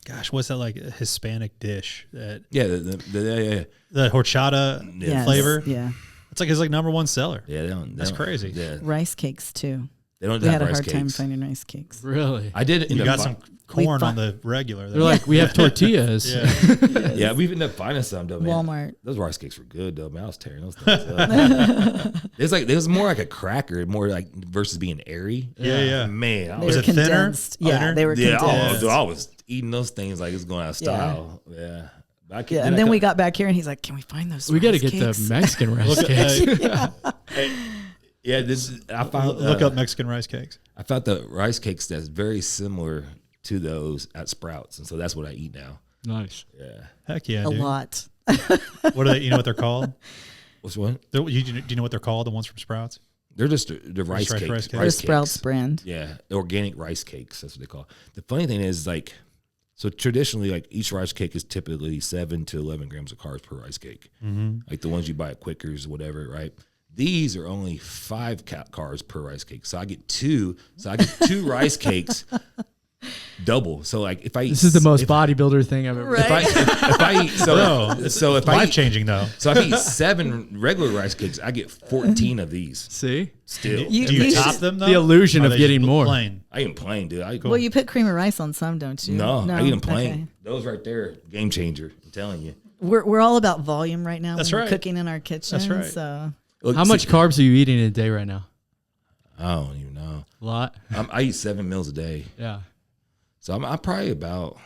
Gosh, what's that like a Hispanic dish that? Yeah, the horchata Yes, flavor. Yeah. It's like his like number one seller. yeah, That's crazy. Yeah, Rice cakes too. they don't We have had a rice hard time cakes. finding rice cakes. Really? I did. You got some corn fi- on the regular. They're like, we have tortillas. yeah. Yeah, we've ended up finding some though, man. Walmart. Those rice cakes were good though, man. I was tearing those things up. It was more like a cracker, more like versus being airy. Yeah. Man, I They was were it thinner? condensed. Yeah, Thinner? they were yeah, condensed. I was eating those things like it's going out of style. Yeah. But I Yeah, and then we got back here, and he's like, "Can we find those? We got to rice get cakes? the Mexican rice cakes. Yeah, I found Look up Mexican rice cakes. I found the rice cakes that's very similar to those at Sprouts, and so that's what I eat now. Nice. Yeah. Heck yeah, a dude. lot." What are they? You know what they're called? What's one? Do you know what they're called? The ones from Sprouts? They're just the rice rice cakes. cakes. The Sprouts brand. Yeah, organic rice cakes. That's what they call it. The funny thing is, like, so traditionally, like each rice cake is typically 7 to 11 grams of carbs per rice cake. Like the ones you buy at Quicker's, whatever, right? These are only 5 carbs per rice cake. So I get two. So I get 2 rice cakes, double. So like if I eat, This is the most bodybuilder thing I've ever. Right. if I eat, so if I Life eat, changing though. so if I eat 7 regular rice cakes, I get 14 of these. See? Still, You- Do you you top should- them though? The illusion Or of are they getting just more. Plain? I eat them plain, dude. Well, you put cream of rice on some, don't you? No, I eat them plain. Okay. Those right there, game changer. I'm telling you. We're all about volume right now. That's when we're right. cooking in our kitchen. That's right. So Look, How much carbs are you eating in a day right now? I don't even know. A lot. I eat 7 meals a day, Yeah. so I'm probably about.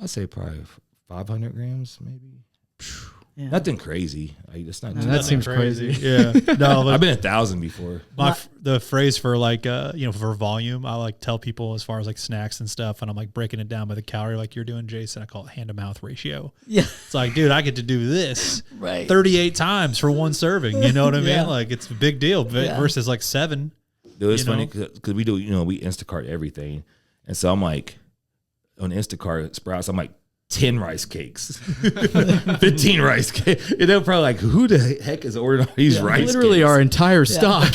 I'd say probably 500 grams, maybe. yeah. Nothing crazy. It's not. That Nothing seems crazy. Yeah. No, I've but been 1,000 before. the phrase for like for volume, I like tell people as far as like snacks and stuff, and I'm like breaking it down by the calorie like you're doing, Jason. I call it hand to mouth ratio. yeah. It's like, dude, I get to do this Right. 38 times for one serving. You know what I mean? Yeah. Like it's a big deal Yeah. versus like 7. Dude, it's You know? funny because we do. We Instacart everything, and so I'm like, on Instacart Sprouts, I'm like 10 rice cakes, 15 rice cakes. And they're probably like, who the heck is ordering all these rice Literally cakes? our entire stock.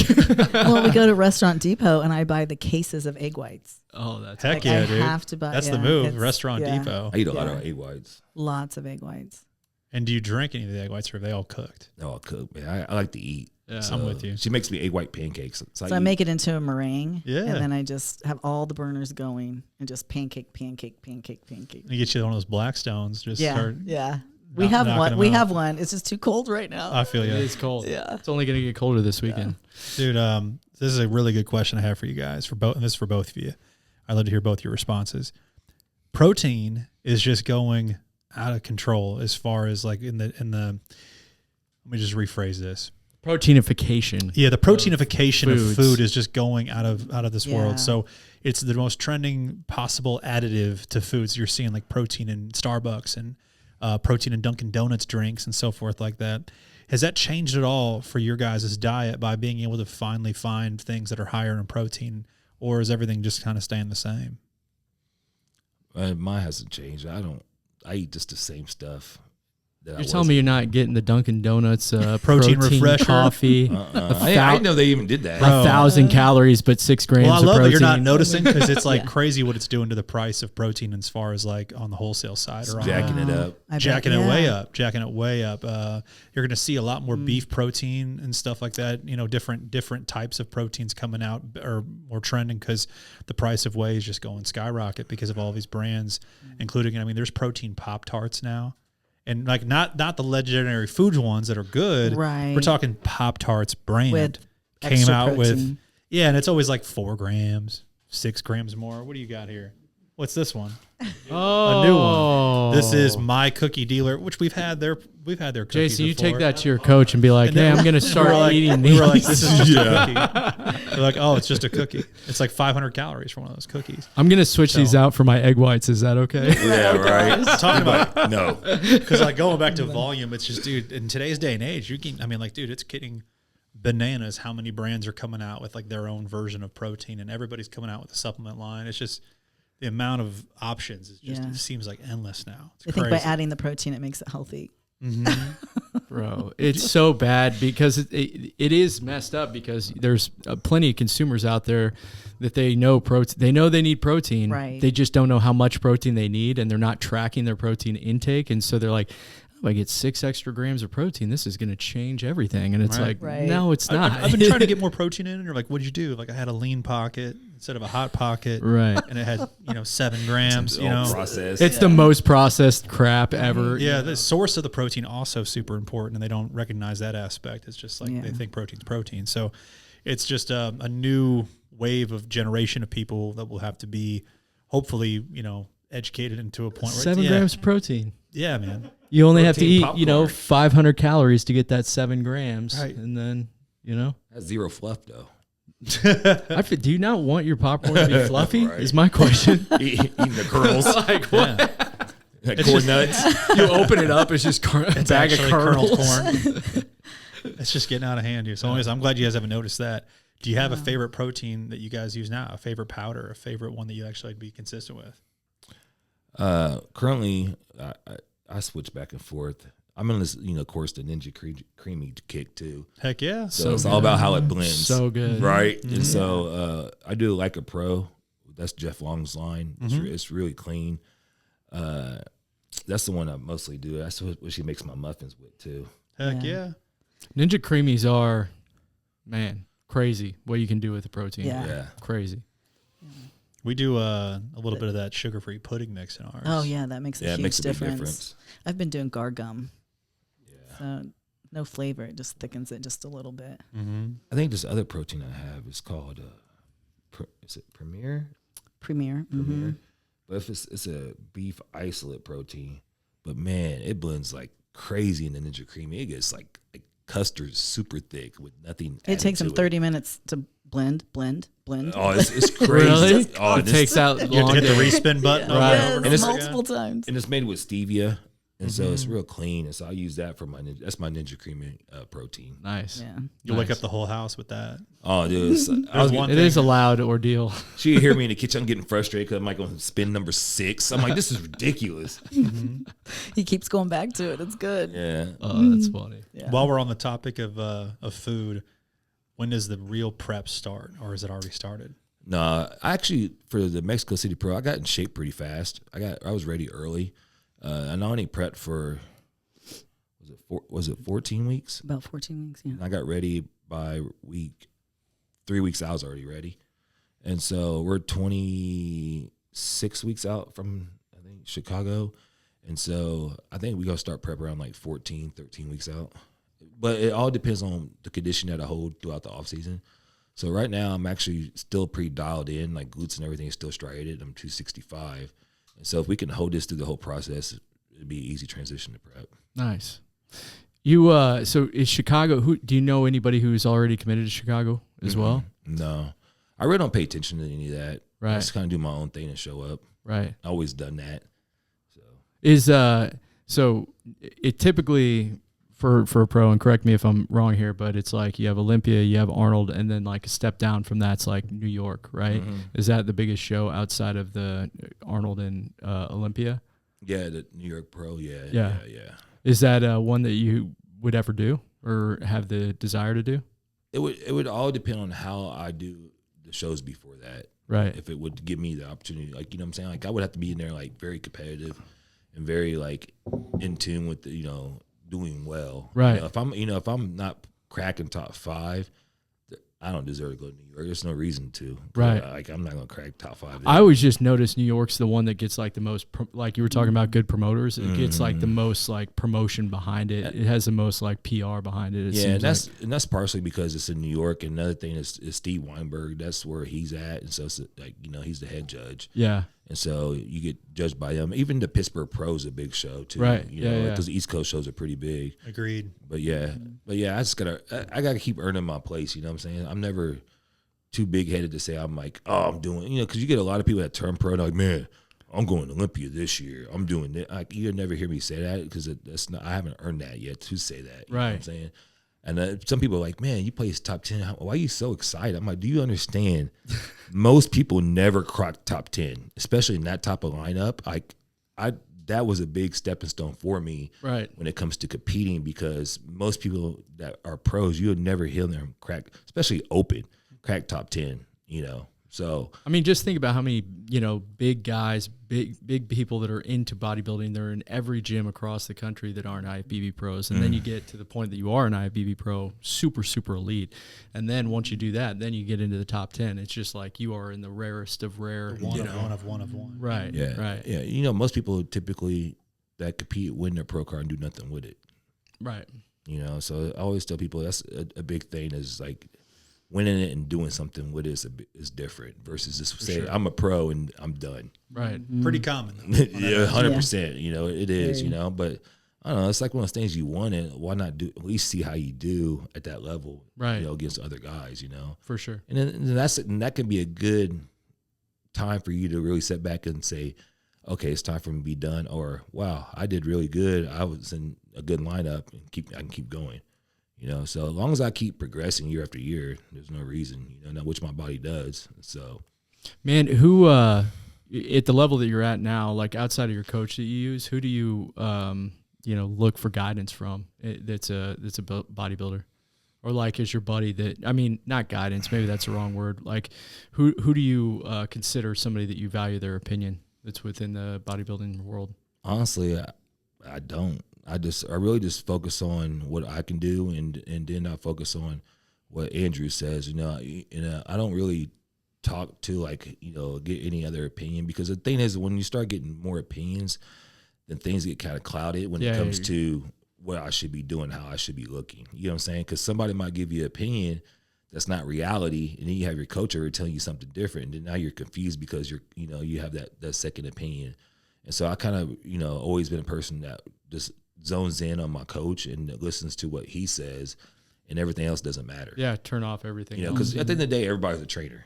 Well, we go to Restaurant Depot, and I buy the cases of egg whites. Oh, that's Heck Like, yeah, I dude. have to buy. That's the yeah, move. it's- Restaurant yeah. Depot. I eat a lot Yeah. of egg whites. Lots of egg whites. And do you drink any of the egg whites, or are they all cooked? No, I'll cook, man. I like to eat. Yeah. I'm with you. She makes me egg white pancakes. So I eat- make it into a meringue, Yeah. and then I just have all the burners going, and just pancake. You get you one of those Blackstones. Just start. Yeah. We knock- have knocking one. them We out. have one. It's just too cold right now. I feel It you. is cold. Yeah. It's only going to get colder this weekend. Dude, this is a really good question I have for you guys, and this is for both of you. I'd love to hear both your responses. Protein is just going out of control as far as like in the let me just rephrase this. Proteinification. Yeah, the proteinification of foods. food is just going out of this Yeah. world. So it's the most trending possible additive to foods. You're seeing like protein in Starbucks and protein in Dunkin' Donuts drinks and so forth like that. Has that changed at all for your guys' diet by being able to finally find things that are higher in protein, or is everything just kind of staying the same? Mine hasn't changed. I eat just the same stuff You're telling me you're not getting the Dunkin' Donuts Protein refresher? coffee? I didn't know they even did that. 1,000 calories, but 6 grams Well, I of love protein. that you're not noticing because it's like Yeah. crazy what it's doing to the price of protein as far as like on the wholesale side or Jacking it up. jacking it way up. You're going to see a lot more beef protein and stuff like that. You know, different types of proteins coming out or more trending because the price of whey is just going skyrocket because of all these brands, including, I mean, there's protein Pop-Tarts now. And like not the legendary foods ones that are good. Right. We're talking Pop-Tarts brand With came extra out with protein. and it's always like 4 grams, 6 grams more. What do you got here? What's this one? Oh, A new one. This is My Cookie Dealer, which we've had their cookies Jason, you before. take that to your coach and be like, And "Hey, then I'm going to start eating We these." were like, this is just a cookie. They're like, oh, it's just a cookie. It's like 500 calories for one of those cookies. I'm going to switch these out for my egg whites. Is that okay? Yeah, right. Talking about No. because like going back to volume, it's just, dude, in today's day and age, dude, it's getting bananas how many brands are coming out with like their own version of protein, and everybody's coming out with a supplement line. It's just the amount of options is just Yeah. it seems like endless now. It's I think crazy. by adding the protein, it makes it healthy. Bro, it's so bad because it is messed up because there's plenty of consumers out there that they know they know they need protein. Right. They just don't know how much protein they need, and they're not tracking their protein intake. And so they're like, oh, I get 6 extra grams of protein. This is going to change everything. And it's Right. like, Right. no, it's not. I've been trying to get more protein in, and you're like, what'd you do? Like I had a lean pocket instead of a hot pocket, Right. and it had 7 grams. It's all processed. It's the most processed crap ever. Yeah, the source of the protein also super important, and they don't recognize that aspect. It's just like Yeah. they think protein's protein. So it's just a new wave of generation of people that will have to be hopefully, educated into a point where 7 grams of protein. Yeah, man. You only have to Protein eat, popcorn. 500 calories to get that 7 grams. Right. And then, That's zero fluff though. do you not want your popcorn to be fluffy? Right. Is my question. Eating the kernels, Like what? like corn nuts. You open it up, it's just a bag of Actually kernels. corn. It's just getting out of hand here. So anyways, I'm glad you guys haven't noticed that. Do you have a favorite protein that you guys use now? A favorite powder? A favorite one that you actually be consistent with? Currently, I switch back and forth. I'm in this, of course, the Ninja Creamy kick too. Heck yeah. So it's all about how it blends. So good. Right. And so I do like a pro. That's Jeff Long's line. It's really clean. That's the one I mostly do. That's what she makes my muffins with too. Heck Yeah. yeah. Ninja Creamies are, man, crazy what you can do with the protein. Yeah. Yeah. Crazy. We do a little bit of that sugar-free pudding mix in ours. Oh yeah, that makes a Yeah, it huge makes a big difference. difference. I've been doing gar gum. Yeah. So no flavor, it just thickens it just a little bit. Mm-hmm. I think this other protein I have is called, is it Premier? Premier. Premier. But if it's a beef isolate protein, but man, it blends like crazy in the Ninja Creamy. It gets like custard super thick with nothing. It takes them 30 minutes to blend. Oh, it's crazy. Really? Oh, It and takes out You have to long hit the days. respin button over Right. and over and Yes, over multiple again. times. and it's made with stevia, and so it's real clean. And so I use that for that's my Ninja Creamy protein. Nice. Yeah. You wake Nice. up the whole house with that. Oh, dude, I was one It is a loud ordeal. She hear me in the kitchen. I'm getting frustrated because I'm like on spin number 6. I'm like, this is ridiculous. He keeps going back to it. It's good. Yeah. Oh, that's funny. Yeah. While we're on the topic of food, when does the real prep start, or is it already started? No, I actually for the Mexico City Pro, I got in shape pretty fast. I was ready early. I not only prepped for was it 14 weeks? About 14 weeks, yeah. And I got ready by week 3 weeks. I was already ready, and so we're 26 weeks out from I think Chicago, and so I think we gonna start prep around like 14, 13 weeks out. But it all depends on the condition that I hold throughout the off season. So right now I'm actually still pretty dialed in, like glutes and everything is still striated. I'm 265. And so if we can hold this through the whole process, it'd be an easy transition to prep. Nice. You so is Chicago, who do you know anybody who's already committed to Chicago as well? No. I really don't pay attention to any of that. Right. I just kind of do my own thing and show up. Right. I always done that. So Is so it typically for a pro, and correct me if I'm wrong here, but it's like you have Olympia, you have Arnold, and then like a step down from that's like New York, right? Is that the biggest show outside of the Arnold and Olympia? yeah, the New York Pro, yeah. Yeah. Is that one that you would ever do or have the desire to do? It would all depend on how I do the shows before that. Right. If it would give me the opportunity, like, you know what I'm saying? Like, I would have to be in there, like, very competitive and very, like, in tune with the, doing well. Right. If I'm not cracking top 5, I don't deserve to go to New York. There's no reason to. Right. Like, I'm not going to crack top 5. I always just notice New York's the one that gets like the most, like you were talking about good promoters. It gets like the most like promotion behind it. It has the most like PR behind it. And that's partially because it's in New York. And another thing is Steve Weinberg. That's where he's at. And so it's like, he's the head judge. Yeah. And so you get judged by them. Even the Pittsburgh Pro is a big show too. Right. Because the East Coast shows are pretty big. Agreed. But yeah, I gotta keep earning my place. You know what I'm saying? I'm never too big headed to say I'm like, oh, I'm doing, because you get a lot of people that turn pro and like, man, I'm going to Olympia this year. I'm doing it. Like, you'll never hear me say that because that's not. I haven't earned that yet to say that. You know what I'm saying? And some people are like, man, you place top 10. Why are you so excited? I'm like, do you understand? Most people never crack top 10, especially in that type of lineup. That was a big stepping stone for me when it comes to competing, because most people that are pros, you'll never hear them crack, especially open, crack top 10, So I mean, just think about how many, big guys, big people that are into bodybuilding. They're in every gym across the country that aren't IFBB pros. And then you get to the point that you are an IFBB pro, super, super elite. And then once you do that, then you get into the top 10. It's just like you are in the rarest of rare. One of one. Right. Yeah. Right. Yeah. Most people typically that compete win their pro card and do nothing with it. Right. So I always tell people that's a big thing, is like, winning it and doing something with it is different versus just saying I'm a pro and I'm done. Right. Pretty common. Yeah, 100%. It is. But I don't know. It's like one of those things you want it. Why not do? At least see how you do at that level. Right. Against other guys. For sure. And then that can be a good time for you to really sit back and say, okay, it's time for me to be done. Or wow, I did really good. I was in a good lineup and I can keep going. So as long as I keep progressing year after year, there's no reason, which my body does. So, man, who at the level that you're at now, like outside of your coach that you use, who do you look for guidance from? That's a bodybuilder, or like is your buddy that? I mean, not guidance. Maybe that's the wrong word. Like, who do you consider somebody that you value their opinion that's within the bodybuilding world? Honestly, I don't. I really just focus on what I can do, and then I focus on what Andrew says. I don't really talk to get any other opinion, because the thing is, when you start getting more opinions, then things get kind of clouded when it comes to what I should be doing, how I should be looking. You know what I'm saying? Because somebody might give you an opinion that's not reality, and then you have your coach over telling you something different, and then now you're confused because you have that second opinion. And so I kind of always been a person that just zones in on my coach and listens to what he says, and everything else doesn't matter. Yeah, turn off everything. Because at the end of the day, everybody's a trainer.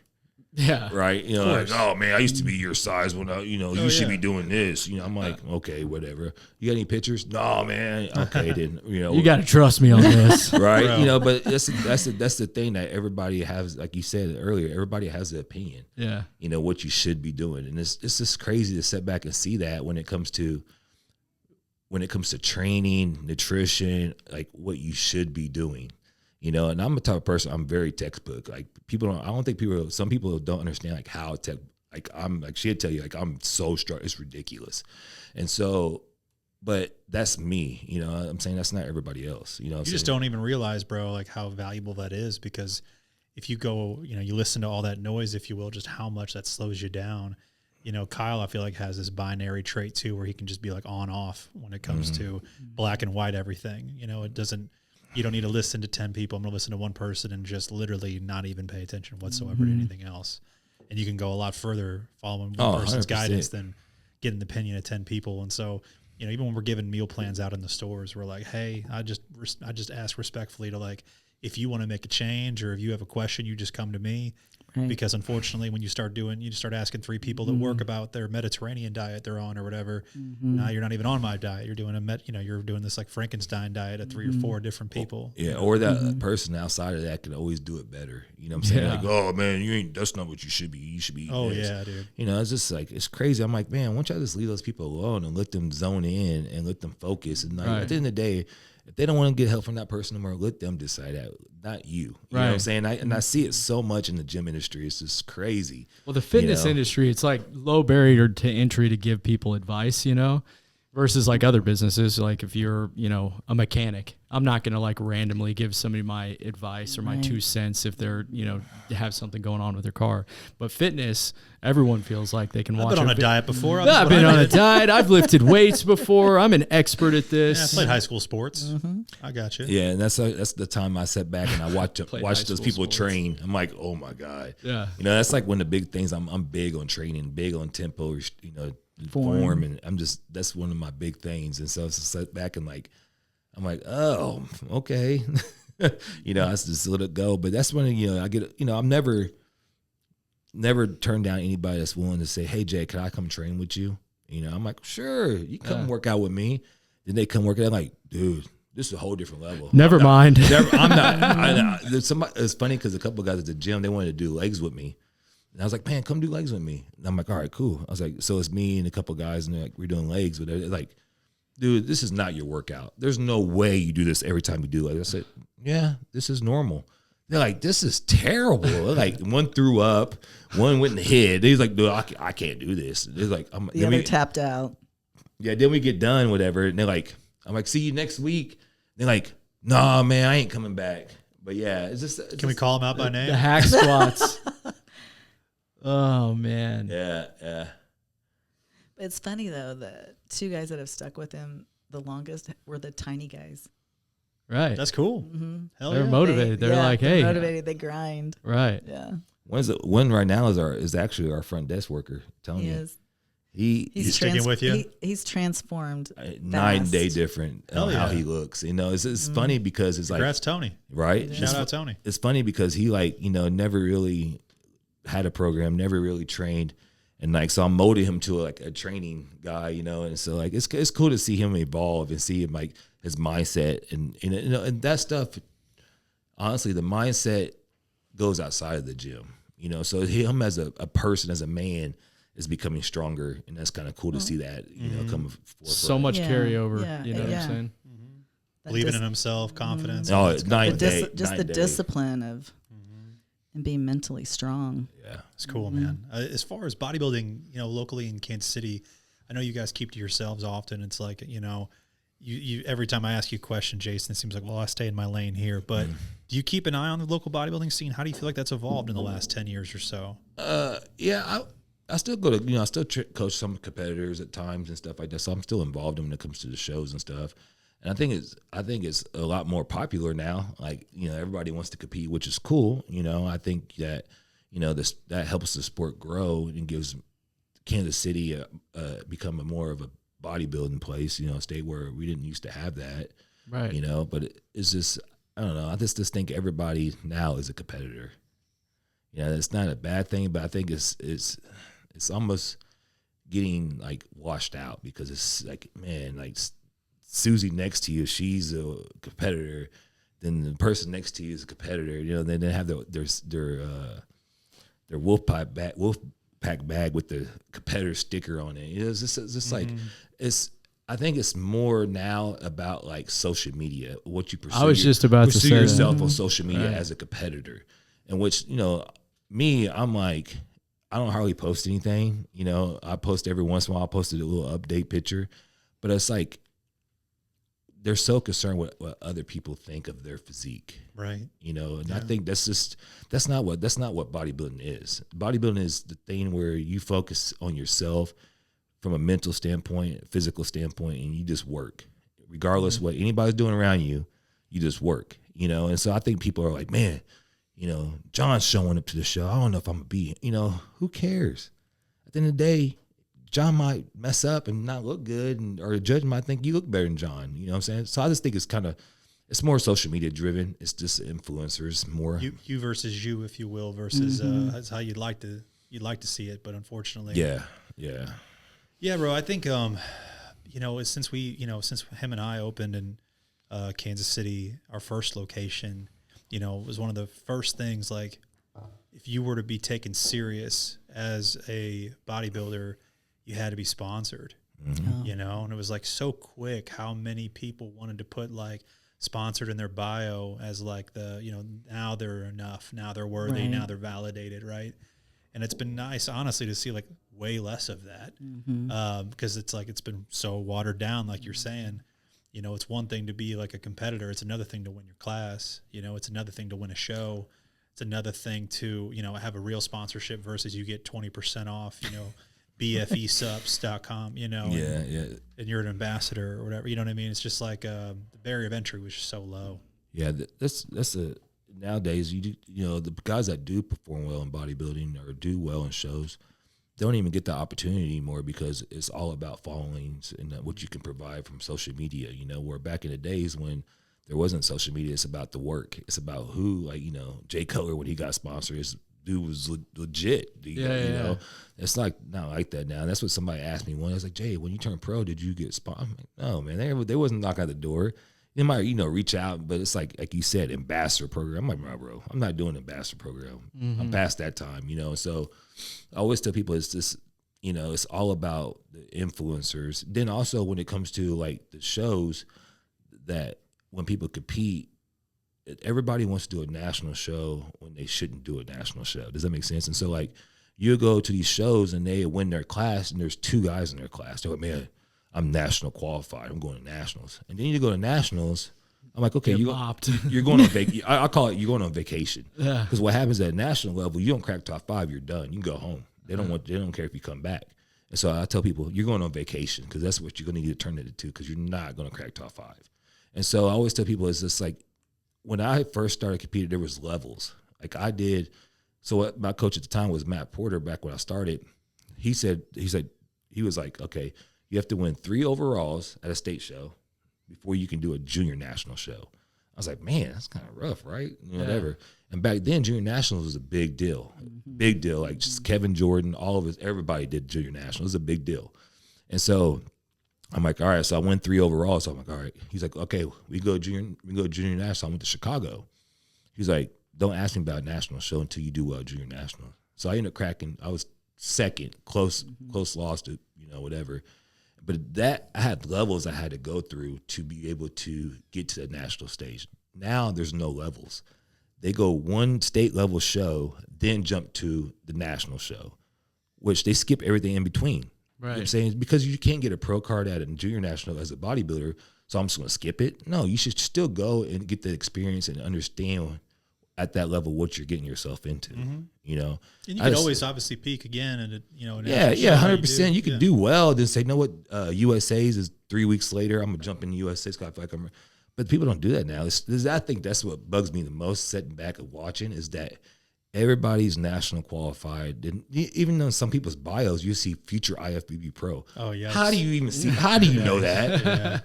Yeah. Right. Like, oh man, I used to be your size when you should be doing this. I'm like, okay, whatever. You got any pictures? No, man. Okay, then you got to trust me on this, right? But that's the thing that everybody has. Like you said earlier, everybody has an opinion. Yeah. What you should be doing, and it's just crazy to sit back and see that when it comes to training, nutrition, like what you should be doing. And I'm the type of person, I'm very textbook. Like some people don't understand like how she'd tell you, like, I'm so strong, it's ridiculous. And so, but that's me, I'm saying that's not everybody else, You just don't even realize, bro, like how valuable that is, because if you go, you listen to all that noise, if you will, just how much that slows you down. Kyle, I feel like, has this binary trait too, where he can just be like on off when it comes to black and white everything. You don't need to listen to 10 people. I'm going to listen to one person and just literally not even pay attention whatsoever to anything else. And you can go a lot further following one person's 100%. guidance than getting the opinion of 10 people. And so, even when we're giving meal plans out in the stores, we're like, hey, I just ask respectfully to, like, if you want to make a change or if you have a question, you just come to me. Right. because unfortunately when you start asking 3 people that work about their Mediterranean diet they're on or whatever, now you're not even on my diet. You're doing you're doing this like Frankenstein diet of 3 or 4 different people. Yeah, or that person outside of that can always do it better. You know what I'm saying? Yeah. Like, oh man, that's not what you should be. You should be eating this. Yeah, dude. You know, it's just like, it's crazy. I'm like, man, why don't y'all just leave those people alone and let them zone in and let them focus? And like, at the end of the day, if they don't want to get help from that person anymore, let them decide that, not you. You know what I'm saying? I see it so much in the gym industry. It's just crazy. Well, the fitness industry, it's like low barrier to entry to give people advice, versus like other businesses. Like if you're, a mechanic, I'm not going to like randomly give somebody my advice or my 2 cents if they're, have something going on with their car. But fitness, everyone feels like they can watch. I've been on a diet before. I've been on a diet. I've lifted weights before. I'm an expert at this. Yeah, I played high school sports. I got you. Yeah, and that's the time I sat back and I watch those people sports. train. I'm like, oh my God. Yeah. That's like one of the big things. I'm big on training, big on tempo, form, and that's one of my big things. And so I sat back and like, I'm like, oh, okay. I just let it go. But that's when, I get, I've never turned down anybody that's willing to say, hey, Jay, can I come train with you? I'm like, sure, you come work out with me. Then they come work out. I'm like, dude, this is a whole different level. Never mind. I'm not. It's funny because a couple of guys at the gym, they wanted to do legs with me. And I was like, man, come do legs with me. And I'm like, all right, cool. I was like, so it's me and a couple of guys, and they're like, we're doing legs. But they're like, dude, this is not your workout. There's no way you do this every time you do legs. I said, yeah, this is normal. They're like, this is terrible. They're like, one threw up, one went in the head. He's like, dude, I can't do this. They're like, the other tapped out. Yeah, then we get done, whatever. And they're like, I'm like, see you next week. They're like, nah, man, I ain't coming back. But yeah, Can we call them out by name? The hack squats. Oh man. Yeah. But it's funny though, the 2 guys that have stuck with him the longest were the tiny guys. Right. That's cool. Hell They're yeah. motivated. They're like, hey. Motivated. They grind. Right. Yeah. One right now is actually our front desk worker. Telling He you. is. He's sticking with you? He's transformed. 9 day fast. different Hell how yeah. he looks. It's funny because it's Congrats, like, Tony. right? Shout out Tony. It's funny because he never really had a program, never really trained. And like, so I molded him to a training guy, and so like, it's cool to see him evolve and see him like his mindset and that stuff. Honestly, the mindset goes outside of the gym, so him as a person, as a man, is becoming stronger. And that's kind of cool to see that, come forth. So much carryover. Yeah, You know what I'm saying? Believing in himself, confidence. Oh, it's 9 day. Just the discipline of and being mentally strong. Yeah. It's cool, man. As far as bodybuilding, locally in Kansas City, I know you guys keep to yourselves often. It's like, you every time I ask you a question, Jason, it seems like, well, I stay in my lane here. But do you keep an eye on the local bodybuilding scene? How do you feel like that's evolved in the last 10 years or so? Yeah, I still go to, I still coach some competitors at times and stuff like that. So I'm still involved when it comes to the shows and stuff. And I think it's a lot more popular now. Like, everybody wants to compete, which is cool. I think that, that helps the sport grow and gives Kansas City become more of a bodybuilding place, a state where we didn't used to have that. Right. But it's just, I don't know. I just think everybody now is a competitor. It's not a bad thing, but I think it's almost getting like washed out because it's like, man, like Susie next to you, she's a competitor. Then the person next to you is a competitor. Then they have their wolf pack bag with the competitor sticker on it. It's just like I think it's more now about like social media, what you pursue. I was just about to say yourself that. on social media as a competitor, in which me, I'm like, I don't hardly post anything. I post every once in a while. I posted a little update picture, but it's like they're so concerned with what other people think of their physique, right? And I think that's not what bodybuilding is. Bodybuilding is the thing where you focus on yourself from a mental standpoint, physical standpoint, and you just work, regardless what anybody's doing around you. You just work, And so I think people are like, man, John's showing up to the show. I don't know if I'm gonna be, who cares? At the end of the day, John might mess up and not look good, or the judge might think you look better than John. You know what I'm saying? So I just think it's it's more social media driven. It's just influencers more. You versus you, if you will, versus that's how you'd like to see it, but unfortunately, yeah, bro. I think since him and I opened in Kansas City, our first location, it was one of the first things, like, if you were to be taken serious as a bodybuilder, you had to be sponsored. And it was like so quick how many people wanted to put like sponsored in their bio as like now they're enough, now they're worthy, now they're validated, right? And it's been nice, honestly, to see like way less of that, because it's like it's been so watered down, like you're saying. It's one thing to be like a competitor. It's another thing to win your class. It's another thing to win a show. It's another thing to, have a real sponsorship versus you get 20% off, bfesups.com, and you're an ambassador or whatever. You know what I mean? It's just like the barrier of entry was just so low. Yeah, nowadays, the guys that do perform well in bodybuilding or do well in shows don't even get the opportunity anymore because it's all about followings and what you can provide from social media. Where back in the days when there wasn't social media, it's about the work. It's about who, like, Jay Cutler, when he got sponsored, his dude was legit. It's like not like that now. And that's what somebody asked me once. I was like, Jay, when you turned pro, did you get sponsored? I'm like, no, man, they wasn't knocking at the door. They might, reach out, but it's like you said, ambassador program. I'm like, no, bro, I'm not doing an ambassador program. I'm past that time, So I always tell people it's just, it's all about the influencers. Then also when it comes to like the shows, that when people compete, everybody wants to do a national show when they shouldn't do a national show. Does that make sense? And so like you go to these shows and they win their class and there's 2 guys in their class. They're like, man, I'm national qualified. I'm going to nationals. And then you go to nationals. I'm like, okay, you're going on vacation. I call it you're going on vacation. Yeah. Because what happens at national level, you don't crack top 5, you're done. You can go home. They don't care if you come back. And so I tell people, you're going on vacation because that's what you're going to need to turn it into because you're not going to crack top 5. And so I always tell people it's just like when I first started competing, there was levels. Like I did. So what my coach at the time was Matt Porter. Back when I started, he was like, okay, you have to win 3 overalls at a state show before you can do a junior national show. I was like, man, that's kind of rough, right? Whatever. And back then, junior nationals was a big deal. Big deal. Like just Kevin Jordan, everybody did junior nationals. It was a big deal. And so I'm like, all right. So I won 3 overalls. So I'm like, all right. He's like, okay, we go junior national. I went to Chicago. He's like, don't ask me about national show until you do well junior national. So I ended up cracking. I was second, close loss to whatever. But that I had levels I had to go through to be able to get to the national stage. Now there's no levels. They go 1 state level show, then jump to the national show, which they skip everything in between. Right. You know what I'm saying? Because you can't get a pro card at a junior national as a bodybuilder, so I'm just going to skip it. No, you should still go and get the experience and understand at that level what you're getting yourself into. And you can always obviously peak again, and 100%. You can do well, then say, you know what, USA's is 3 weeks later. I'm gonna jump in USA's. But people don't do that now. I think that's what bugs me the most. Sitting back and watching is that everybody's national qualified, and even though some people's bios you see future IFBB pro. Oh yeah. How do you even see? How do you know that? Yeah.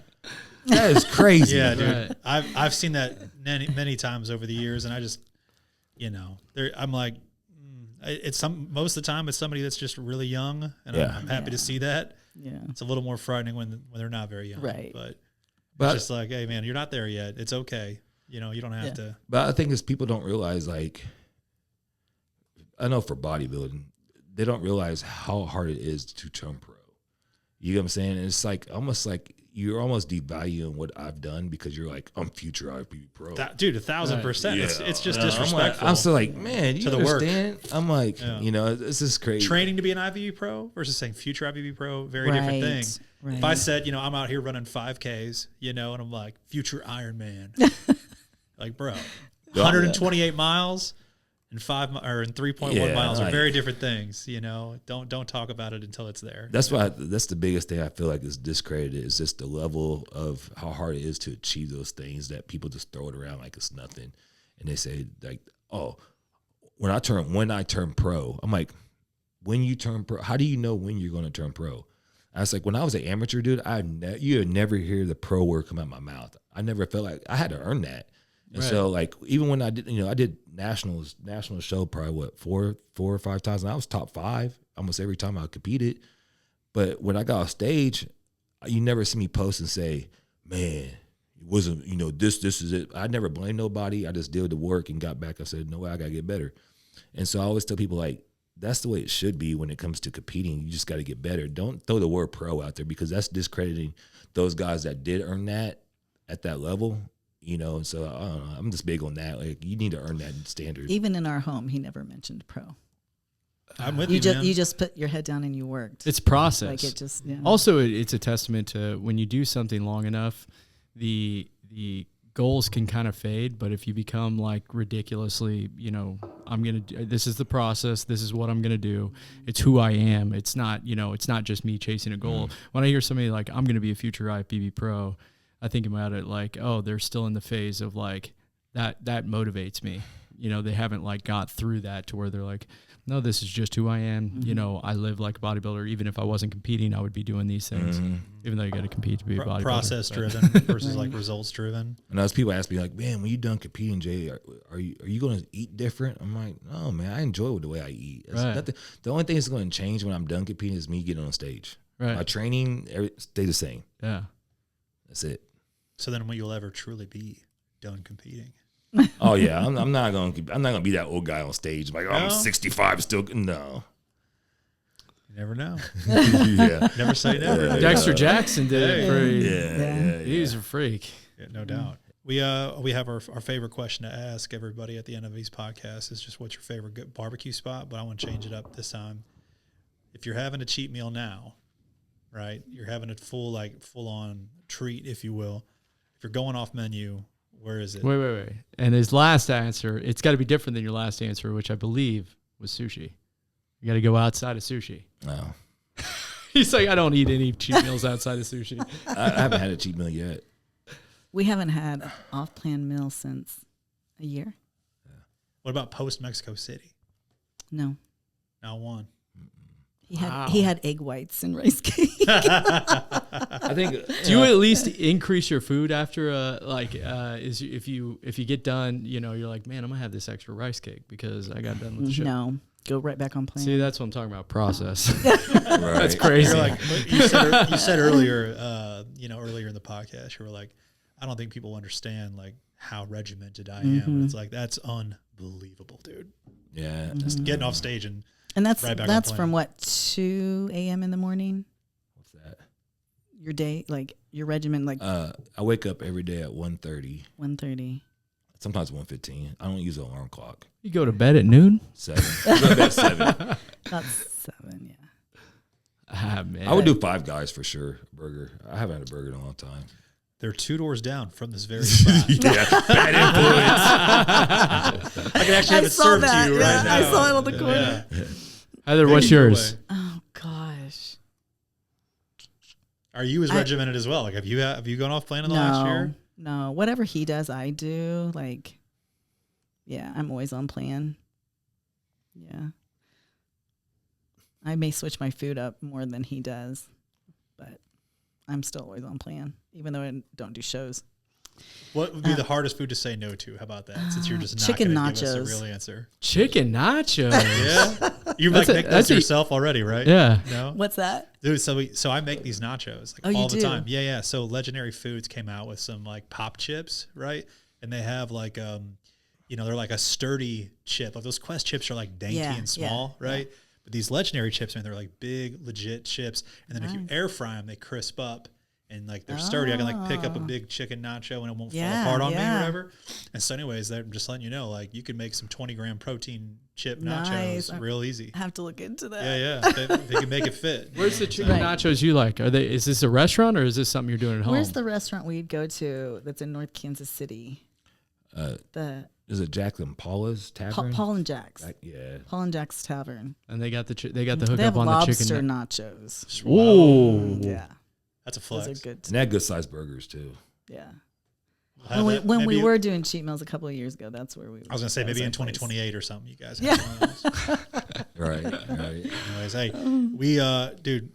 That is crazy. Yeah, dude. Right. I've seen that many times over the years, and I just, I'm like, most of the time it's somebody that's just really young, and I'm happy to see that. Yeah, it's a little more frightening when they're not very young, right? But it's just like, hey man, you're not there yet. It's okay. You don't have to. But I think is people don't realize, like, I know for bodybuilding, they don't realize how hard it is to turn pro. You know what I'm saying? And it's like almost like you're almost devaluing what I've done because you're like, I'm future IFBB pro. Dude, 1,000%. Yeah. It's just disrespectful. I'm still like, man, you understand? I'm like, this is crazy. Training to be an IFBB pro versus saying future IFBB pro, very different thing. Right. If I said, I'm out here running 5Ks, and I'm like, future Ironman. Like, bro, 128 miles and 3.1 miles are very different things. Don't talk about it until it's there. That's why that's the biggest thing I feel like is discredited, is just the level of how hard it is to achieve those things that people just throw it around like it's nothing. And they say like, oh, when I turn pro, I'm like, when you turn pro, how do you know when you're going to turn pro? I was like, when I was an amateur, dude, you would never hear the pro word come out of my mouth. I never felt like I had to earn that. And so, like, even when I did, I did national show probably four or five times, and I was top 5 almost every time I competed. But when I got off stage, you never see me post and say, man, it wasn't, this is it. I never blamed nobody. I just did the work and got back. I said, no way, I got to get better. And so I always tell people, like, that's the way it should be when it comes to competing. You just got to get better. Don't throw the word pro out there, because that's discrediting those guys that did earn that at that level. And so I don't know, I'm just big on that. Like, you need to earn that standard. Even in our home, he never mentioned pro. I'm with you, man. You just put your head down and you worked. It's process. Like, it just, yeah. Also, it's a testament to when you do something long enough, the goals can kind of fade. But if you become like ridiculously, this is the process. This is what I'm gonna do. It's who I am. It's not, it's not just me chasing a goal. When I hear somebody like, I'm gonna be a future IFBB pro, I think about it like, oh, they're still in the phase of like that motivates me. They haven't like got through that to where they're like, no, this is just who I am. Mm-hmm. I live like a bodybuilder. Even if I wasn't competing, I would be doing these things. Even though you got to compete to be a bodybuilder. Process driven versus like results driven. And as people ask me like, man, when you done competing, Jay, are you going to eat different? I'm like, no, man, I enjoy the way I eat. The only thing that's going to change when I'm done competing is me getting on stage. Right. My training stay the same. Yeah. That's it. So then, will you ever truly be done competing? Oh yeah, I'm not gonna be that old guy on stage. Like, I'm 65 still. No. You never know. Yeah. Never say never. Dexter Jackson did it for Yeah. He's a freak. Yeah, no doubt. We have our favorite question to ask everybody at the end of these podcasts is just, what's your favorite good barbecue spot? But I want to change it up this time. If you're having a cheat meal now, right? You're having a full on treat, if you will. If you're going off menu, where is it? Wait. And his last answer, it's got to be different than your last answer, which I believe was sushi. You got to go outside of sushi. No. He's like, I don't eat any cheat meals outside of sushi. I haven't had a cheat meal yet. We haven't had off-plan meal since a year. What about post Mexico City? No. Not one. He had egg whites and rice cake. I think. Do you at least increase your food after if you get done, you're like, man, I'm gonna have this extra rice cake because I got done with the show. No, go right back on plan. See, that's what I'm talking about. Process. Right. That's crazy. You're like, you said earlier, earlier in the podcast, you were like, I don't think people understand like how regimented I am. And it's like, that's unbelievable, dude. Yeah. Just getting off stage and that's right back that's on from what, 2 a.m. in the morning? What's that? Your day, like your regimen, like I wake up every day at 1:30. 1:30. Sometimes 1:15. I don't use an alarm clock. You go to bed at noon? 7. I go to bed at 7. That's 7, yeah. Ah, man. I would do Five Guys for sure. Burger. I haven't had a burger in a long time. they're 2 doors down from this very spot. Yeah, bad influence. I can actually have it served to you right now. I saw it on the corner. Yeah. Heather, what's yours? Oh gosh. Are you as regimented as well? Like, have you gone off plan in the last year? No, whatever he does, I do. Like, yeah, I'm always on plan. Yeah. I may switch my food up more than he does, but I'm still always on plan, even though I don't do shows. What would be the hardest food to say no to? How about that? Since you're just not chicken going to give us a nachos. real answer. Chicken nachos. Yeah, you like make those yourself already, right? Yeah. No. What's that? Dude, so I make these nachos like Oh, all you the do? time. Yeah. So Legendary Foods came out with some like pop chips, right? And they have like they're like a sturdy chip. Like those Quest chips are like dainty and small, right? Yeah. But these Legendary chips, man, they're like big, legit chips. And then if you air fry them, they crisp up. And like they're sturdy. I can like pick up a big chicken nacho and it won't fall apart on me or whatever. And so anyways, I'm just letting you know, like you can make some 20-gram protein chip nachos real easy. I have to look into that. Yeah. They can make it fit. Where's the chicken nachos you like? Is this a restaurant or is this something you're doing at home? Where's the restaurant we'd go to that's in North Kansas City? Is it Jack and Paula's Tavern? Paul and Jack's. Yeah. Paul and Jack's Tavern. And they got the They have hookup on the lobster chicken. nachos. Ooh. Yeah. That's a flex. Those are good. And they had good sized burgers too. Yeah. When we were doing cheat meals a couple of years ago, that's where we were. I was gonna say maybe in 2028 or something. You guys. Have Right. Anyways, hey,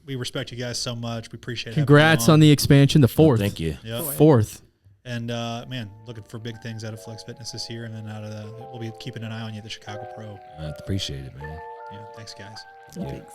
we respect you guys so much. We appreciate it. Congrats on the expansion, the fourth. Thank you. Yep. Fourth. And man, looking for big things out of Flex Fitness this year, and then we'll be keeping an eye on you at the Chicago Pro. I appreciate it, man. Yeah, thanks, guys. Yeah. Thanks.